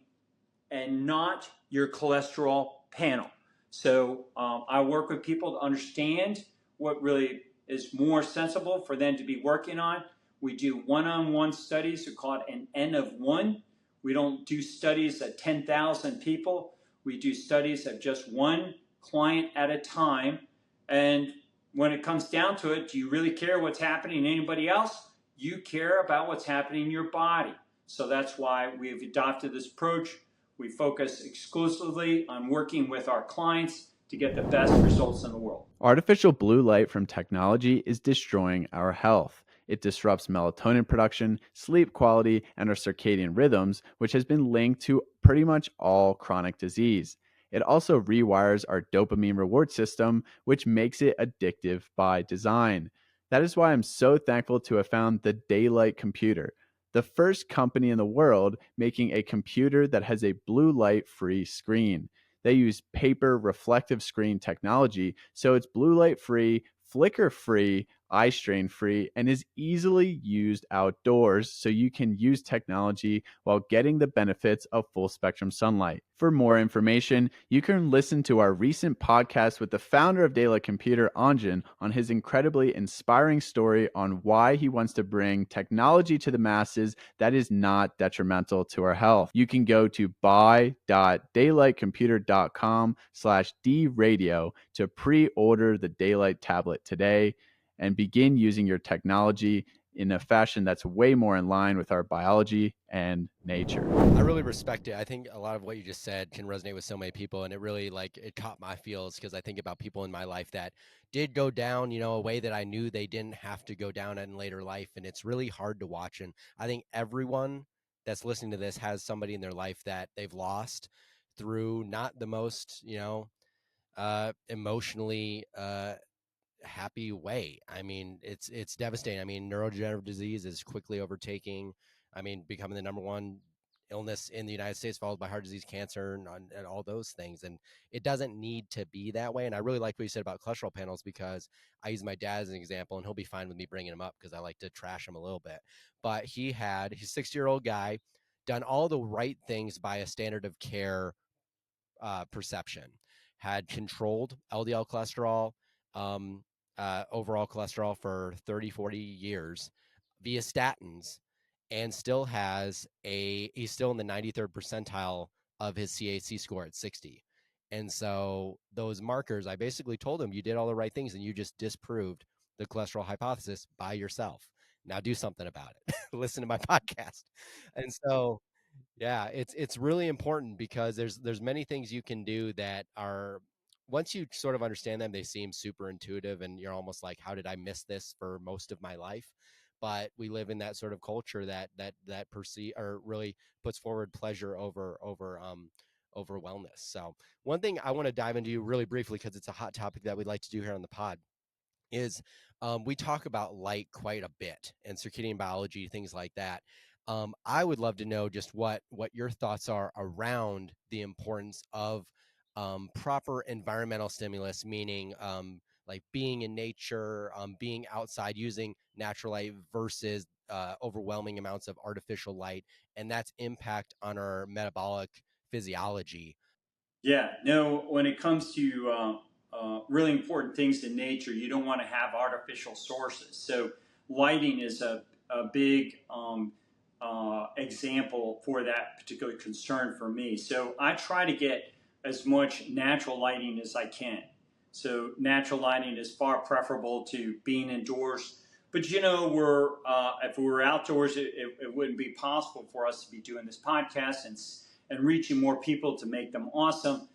and not your cholesterol panel. So I work with people to understand what really is more sensible for them to be working on. We do one-on-one studies. We call it an N of 1. We don't do studies at 10,000 people. We do studies of just one client at a time. And when it comes down to it, do you really care what's happening to anybody else? You care about what's happening in your body. So that's why we've adopted this approach. We focus exclusively on working with our clients to get the best results in the world. Artificial blue light from technology is destroying our health. It disrupts melatonin production, sleep quality, and our circadian rhythms, which has been linked to pretty much all chronic disease. It also rewires our dopamine reward system, which makes it addictive by design. That is why I'm so thankful to have found the Daylight computer, the first company in the world making a computer that has a blue light free screen. They use paper reflective screen technology, so it's blue light free, flicker free, eye strain free, and is easily used outdoors, so you can use technology while getting the benefits of full spectrum sunlight. For more information, you can listen to our recent podcast with the founder of Daylight Computer, Anjan, on his incredibly inspiring story on why he wants to bring technology to the masses that is not detrimental to our health. You can go to buy.daylightcomputer.com/dradio to pre-order the Daylight tablet today and begin using your technology in a fashion that's way more in line with our biology and nature. I really respect it. I think a lot of what you just said can resonate with so many people, and it really it caught my feels because I think about people in my life that did go down, a way that I knew they didn't have to go down in later life, and it's really hard to watch. And I think everyone that's listening to this has somebody in their life that they've lost through not the most, emotionally happy way. I mean, it's devastating. I mean, neurodegenerative disease is quickly overtaking, becoming the number one illness in the United States, followed by heart disease, cancer, and all those things. And it doesn't need to be that way. And I really like what you said about cholesterol panels, because I use my dad as an example, and he'll be fine with me bringing him up because I like to trash him a little bit. But he's a 60-year-old guy, done all the right things by a standard of care perception, had controlled LDL cholesterol, overall cholesterol for 30, 40 years via statins, and still he's still in the 93rd percentile of his CAC score at 60. And so those markers, I basically told him, you did all the right things and you just disproved the cholesterol hypothesis by yourself. Now do something about it. Listen to my podcast. And so, yeah, it's really important because there's many things you can do that are, once you sort of understand them, they seem super intuitive, and you're almost like, how did I miss this for most of my life? But we live in that sort of culture that perceive or really puts forward pleasure over wellness. So one thing I want to dive into really briefly, because it's a hot topic that we'd like to do here on the pod, is we talk about light quite a bit and circadian biology, things like that. I would love to know just what your thoughts are around the importance of proper environmental stimulus, meaning like being in nature, being outside, using natural light versus overwhelming amounts of artificial light, and that's impact on our metabolic physiology. Yeah, no, when it comes to really important things in nature, you don't want to have artificial sources. So lighting is a big example for that particular concern for me. So I try to get as much natural lighting as I can. So natural lighting is far preferable to being indoors. But you know, if we were outdoors, it wouldn't be possible for us to be doing this podcast and reaching more people to make them awesome,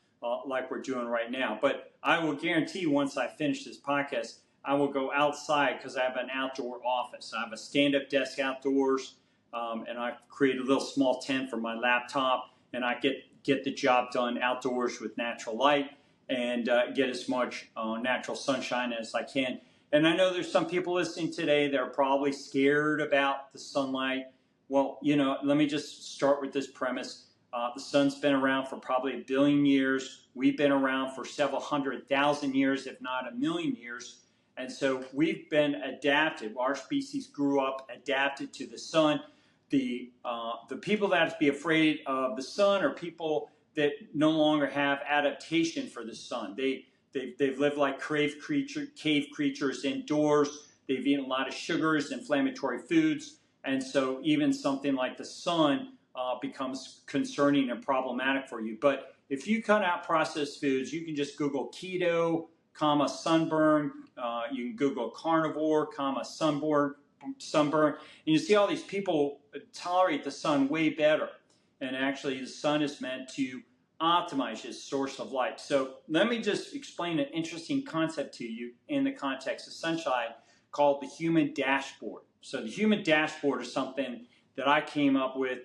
like we're doing right now. But I will guarantee once I finish this podcast, I will go outside because I have an outdoor office. I have a stand-up desk outdoors, and I create a little small tent for my laptop, and I get the job done outdoors with natural light and get as much natural sunshine as I can. And I know there's some people listening today that are probably scared about the sunlight. Well, you know, let me just start with this premise. The sun's been around for probably 1 billion years. We've been around for several 100,000 years, if not 1 million years. And so we've been adapted. Our species grew up adapted to the sun. The people that have to be afraid of the sun are people that no longer have adaptation for the sun. They've lived like cave creatures indoors. They've eaten a lot of sugars, inflammatory foods. And so even something like the sun becomes concerning and problematic for you. But if you cut out processed foods, you can just Google keto, sunburn. You can Google carnivore, sunburn. And you see all these people tolerate the sun way better. And actually the sun is meant to optimize its source of light. So let me just explain an interesting concept to you in the context of sunshine called the human dashboard. So the human dashboard is something that I came up with,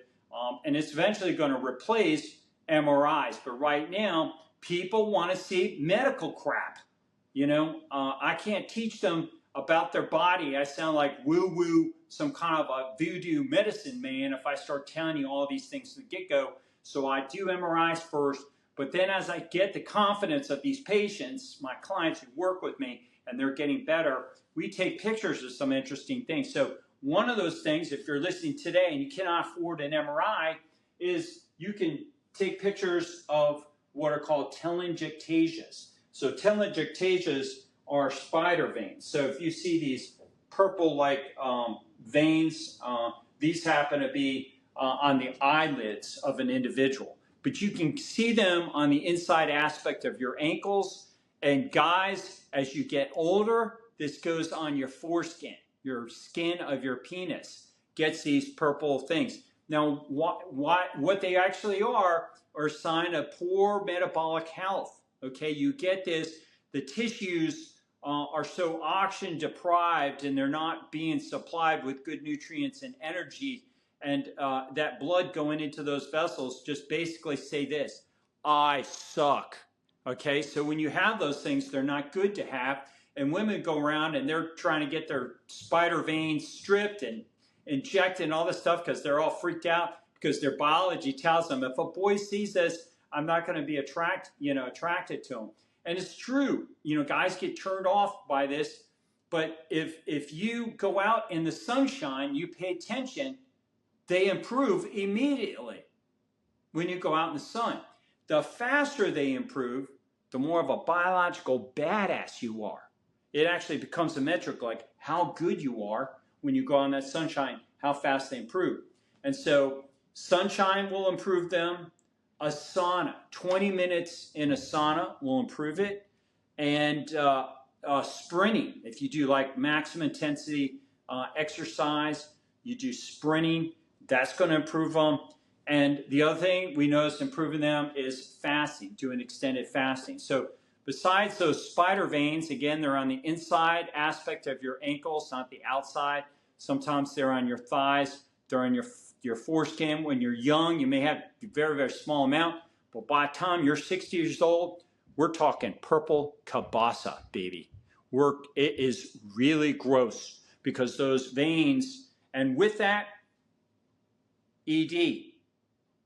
and it's eventually going to replace MRIs. But right now, people want to see medical crap. You know, I can't teach them about their body. I sound like woo-woo, some kind of a voodoo medicine man if I start telling you all these things from the get-go. So I do MRIs first, but then as I get the confidence of these patients, my clients who work with me, and they're getting better, we take pictures of some interesting things. So one of those things, if you're listening today and you cannot afford an MRI, is you can take pictures of what are called telangiectasias. So telangiectasias are spider veins. So if you see these purple-like veins, these happen to be on the eyelids of an individual. But you can see them on the inside aspect of your ankles. And guys, as you get older, this goes on your foreskin. Your skin of your penis gets these purple things. Now, what they actually are a sign of poor metabolic health. Okay, you get this. The tissues are so oxygen deprived and they're not being supplied with good nutrients and energy. And that blood going into those vessels just basically say this: I suck. Okay, so when you have those things, they're not good to have. And women go around and they're trying to get their spider veins stripped and injected and all this stuff because they're all freaked out because their biology tells them if a boy sees this, I'm not going to be attracted to him. And it's true. You know, guys get turned off by this. But if you go out in the sunshine, you pay attention, they improve immediately when you go out in the sun. The faster they improve, the more of a biological badass you are. It actually becomes a metric like how good you are when you go on that sunshine, how fast they improve. And so sunshine will improve them. A sauna, 20 minutes in a sauna will improve it. And sprinting, if you do like maximum intensity exercise, you do sprinting, that's going to improve them. And the other thing we notice improving them is fasting, doing extended fasting. So besides those spider veins, again, they're on the inside aspect of your ankles, not the outside. Sometimes they're on your thighs, they're on your foreskin. When you're young, you may have a very, very small amount, but by the time you're 60 years old, we're talking purple kielbasa, baby. It is really gross because those veins, and with that, ED,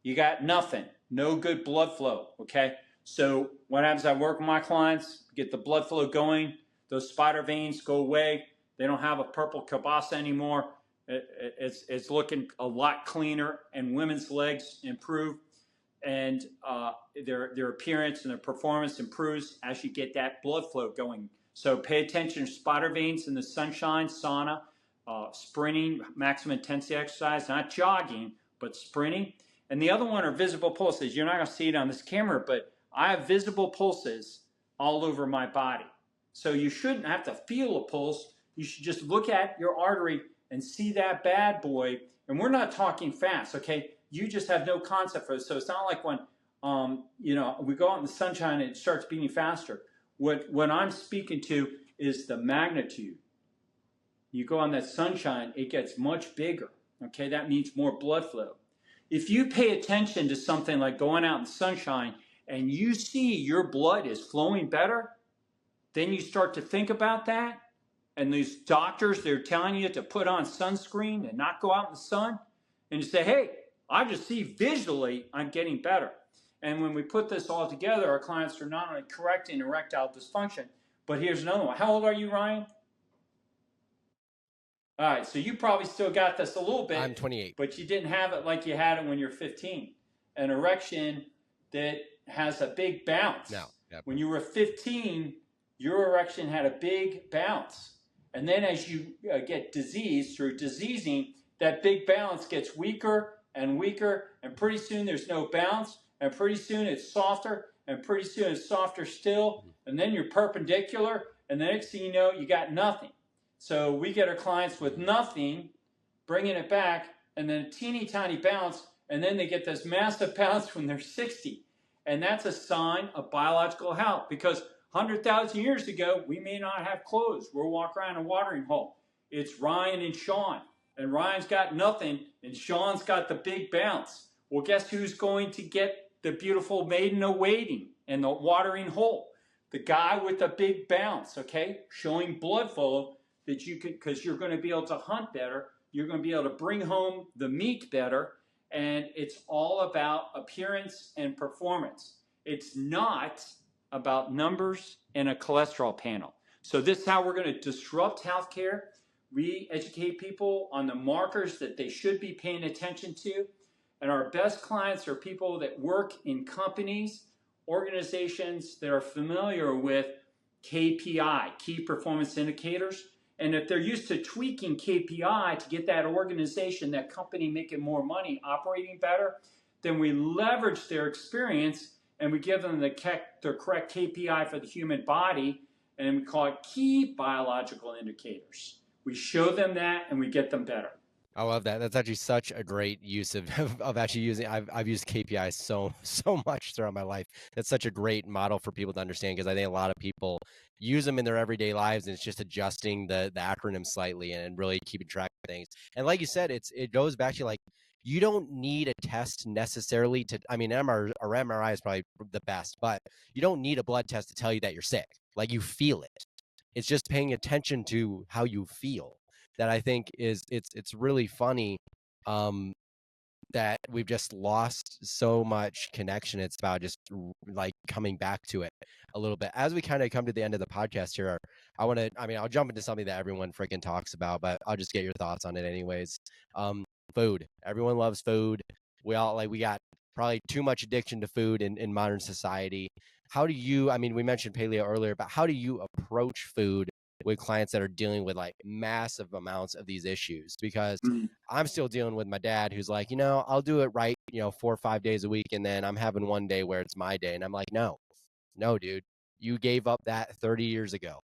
you got nothing, no good blood flow, okay? So what happens, I work with my clients, get the blood flow going, those spider veins go away, they don't have a purple kielbasa anymore, it's looking a lot cleaner, and women's legs improve, and their appearance and their performance improves as you get that blood flow going. So pay attention to spider veins in the sunshine, sauna. sprinting, maximum intensity exercise, not jogging, but sprinting. And the other one are visible pulses. You're not going to see it on this camera, but I have visible pulses all over my body. So you shouldn't have to feel a pulse. You should just look at your artery and see that bad boy. And we're not talking fast, okay? You just have no concept for it. So it's not like when we go out in the sunshine and it starts beating faster. What I'm speaking to is the magnitude. You go on that sunshine, it gets much bigger, okay? That means more blood flow. If you pay attention to something like going out in the sunshine and you see your blood is flowing better, then you start to think about that. And these doctors, they're telling you to put on sunscreen and not go out in the sun. And you say, hey, I just see visually I'm getting better. And when we put this all together, our clients are not only correcting erectile dysfunction, but here's another one. How old are you, Ryan? All right, so you probably still got this a little bit. I'm 28. But you didn't have it like you had it when you're 15. An erection that has a big bounce. No. Yep. When you were 15, your erection had a big bounce. And then as you get disease through diseasing, that big bounce gets weaker and weaker, and pretty soon there's no bounce, and pretty soon it's softer, and pretty soon it's softer still, and then you're perpendicular, and the next thing you know, you got nothing. So we get our clients with nothing, bringing it back, and then a teeny tiny bounce, and then they get this massive bounce when they're 60. And that's a sign of biological health, because 100,000 years ago, we may not have clothes. We'll walk around a watering hole. It's Ryan and Sean, and Ryan's got nothing, and Sean's got the big bounce. Well, guess who's going to get the beautiful maiden awaiting and the watering hole? The guy with the big bounce, okay? Showing blood flow that you could, because you're going to be able to hunt better. You're going to be able to bring home the meat better. And it's all about appearance and performance. It's not about numbers and a cholesterol panel. So this is how we're going to disrupt healthcare. We educate people on the markers that they should be paying attention to. And our best clients are people that work in companies, organizations that are familiar with KPI, key performance indicators. And if they're used to tweaking KPI to get that organization, that company making more money, operating better, then we leverage their experience and we give them the correct KPI for the human body, and we call it key biological indicators. We show them that and we get them better. I love that. That's actually such a great use of actually using. I've used KPIs so much throughout my life. That's such a great model for people to understand, because I think a lot of people use them in their everyday lives, and it's just adjusting the acronym slightly and really keeping track of things. And like you said, it goes back to, like, you don't need a test necessarily to. I mean, MRI is probably the best, but you don't need a blood test to tell you that you're sick. Like, you feel it. It's just paying attention to how you feel. That I think it's really funny that we've just lost so much connection. It's about just like coming back to it a little bit. As we kind of come to the end of the podcast here, I'll jump into something that everyone freaking talks about, but I'll just get your thoughts on it anyways. Food. Everyone loves food. We got probably too much addiction to food in modern society. How do you, we mentioned paleo earlier, but how do you approach food with clients that are dealing with like massive amounts of these issues? Because I'm still dealing with my dad, who's like, I'll do it right, 4 or 5 days a week. And then I'm having one day where it's my day. And I'm like, no, dude, you gave up that 30 years ago.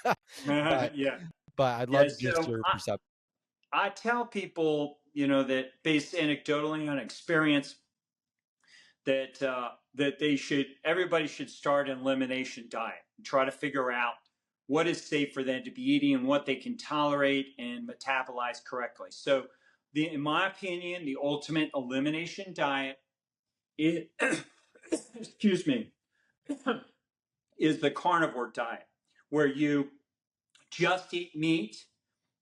But I'd love to just your perception. I tell people, that based anecdotally on experience, that everybody should start an elimination diet and try to figure out what is safe for them to be eating and what they can tolerate and metabolize correctly. So in my opinion, the ultimate elimination diet is, excuse me, is the carnivore diet, where you just eat meat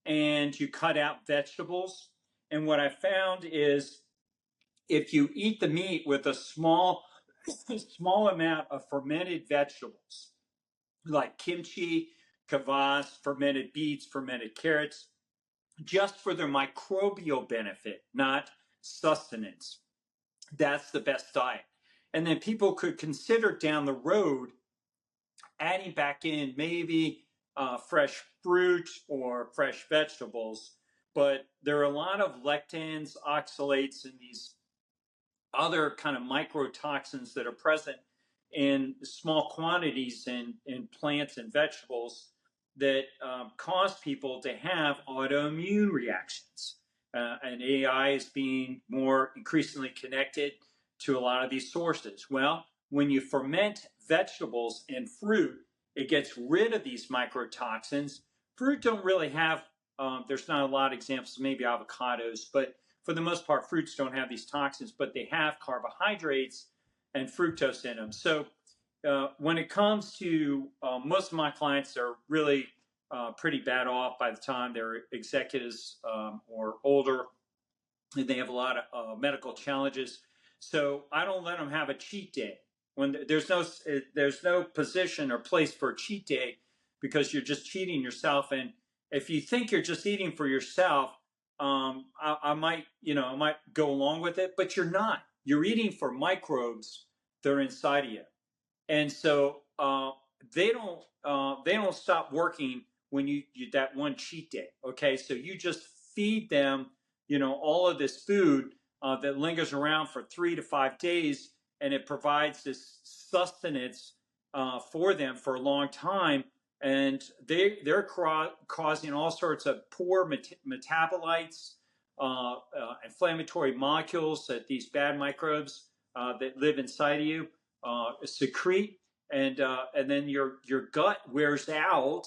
and you cut out vegetables. And what I found is, if you eat the meat with a small amount of fermented vegetables, like kimchi, kvass, fermented beets, fermented carrots, just for their microbial benefit, not sustenance, that's the best diet. And then people could consider down the road adding back in maybe fresh fruit or fresh vegetables but there are a lot of lectins, oxalates, and these other kind of microtoxins that are present in small quantities in plants and vegetables that cause people to have autoimmune reactions. And AI is being more increasingly connected to a lot of these sources. Well, when you ferment vegetables and fruit, it gets rid of these microtoxins. Fruit don't really have, there's not a lot of examples, maybe avocados, but for the most part, fruits don't have these toxins, but they have carbohydrates and fructose in them. So when it comes to most of my clients, they're really pretty bad off by the time they're executives or older, and they have a lot of medical challenges. So I don't let them have a cheat day. When there's no position or place for a cheat day, because you're just cheating yourself. And if you think you're just eating for yourself, I might go along with it, but you're not. You're eating for microbes that are inside of you, and so they don't stop working when you that one cheat day. Okay, so you just feed them, all of this food that lingers around for 3 to 5 days, and it provides this sustenance for them for a long time, and they're causing all sorts of poor metabolites, inflammatory molecules that these bad microbes that live inside of you secrete, and then your gut wears out,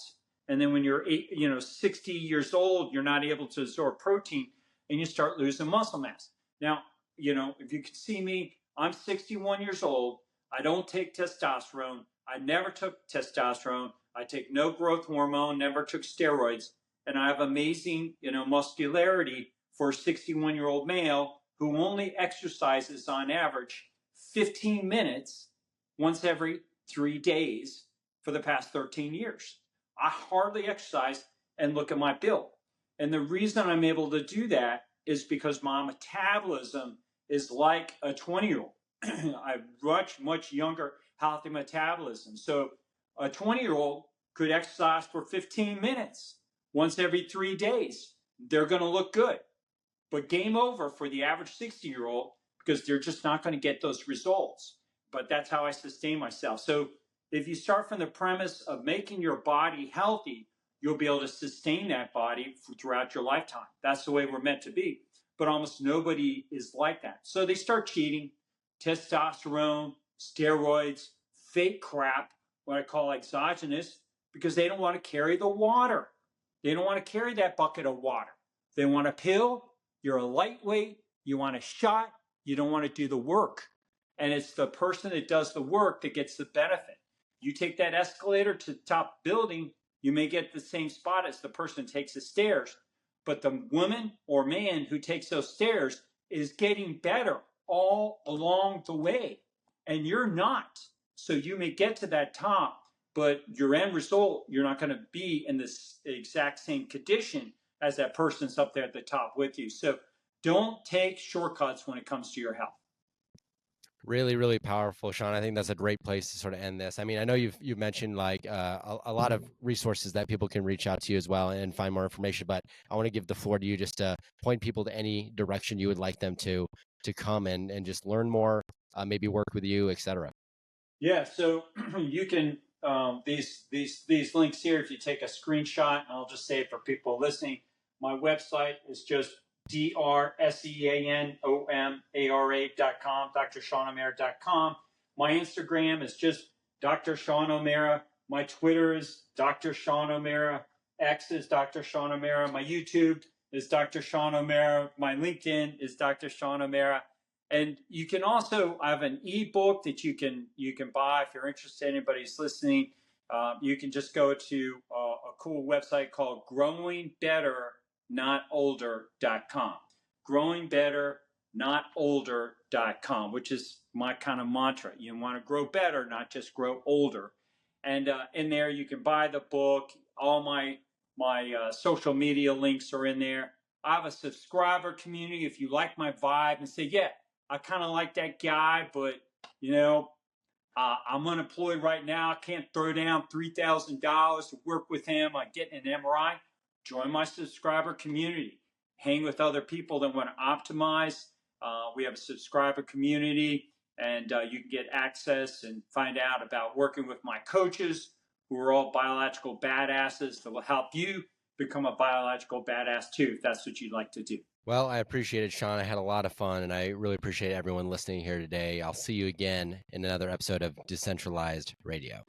and then when you're 60 years old, you're not able to absorb protein, and you start losing muscle mass. Now, if you can see me, I'm 61 years old. I don't take testosterone. I never took testosterone. I take no growth hormone, never took steroids, and I have amazing, muscularity for a 61-year-old male who only exercises on average 15 minutes once every 3 days for the past 13 years. I hardly exercise, and look at my build. And the reason I'm able to do that is because my metabolism is like a 20-year-old. I have much younger, healthy metabolism. So a 20-year-old could exercise for 15 minutes once every 3 days. They're going to look good. But game over for the average 60-year-old, because they're just not going to get those results. But that's how I sustain myself. So if you start from the premise of making your body healthy, you'll be able to sustain that body throughout your lifetime. That's the way we're meant to be. But almost nobody is like that. So they start cheating, testosterone, steroids, fake crap, what I call exogenous, because they don't want to carry the water. They don't want to carry that bucket of water. They want a pill. You're a lightweight. You want a shot. You don't want to do the work. And it's the person that does the work that gets the benefit. You take that escalator to the top building, you may get the same spot as the person who takes the stairs. But the woman or man who takes those stairs is getting better all along the way. And you're not. So you may get to that top, but your end result, you're not going to be in this exact same condition as that person's up there at the top with you. So don't take shortcuts when it comes to your health. Really, really powerful, Sean. I think that's a great place to sort of end this. I mean, I know you've mentioned like a lot of resources that people can reach out to you as well and find more information, but I want to give the floor to you just to point people to any direction you would like them to come and just learn more, maybe work with you, etc. Yeah, so you can these links here. If you take a screenshot, and I'll just say it for people listening, my website is just drseanomara.com, drshawnOmara.com. My Instagram is just Dr. Sean O'Mara. My Twitter is Dr. Sean O'Mara. X is Dr. Sean O'Mara. My YouTube is Dr. Sean O'Mara. My LinkedIn is Dr. Sean O'Mara. And you can also, I have an ebook that you can buy if you're interested. Anybody's listening, you can just go to a cool website called growingbetterNotOlder.com. GrowingbetterNotOlder.com, which is my kind of mantra. You want to grow better, not just grow older. And in there, you can buy the book. All my social media links are in there. I have a subscriber community. If you like my vibe and say, yeah, I kind of like that guy, but, I'm unemployed right now. I can't throw down $3,000 to work with him on getting an MRI. Join my subscriber community. hang with other people that want to optimize. We have a subscriber community, and you can get access and find out about working with my coaches, who are all biological badasses that will help you become a biological badass too, if that's what you'd like to do. Well, I appreciate it, Sean. I had a lot of fun, and I really appreciate everyone listening here today. I'll see you again in another episode of Decentralized Radio.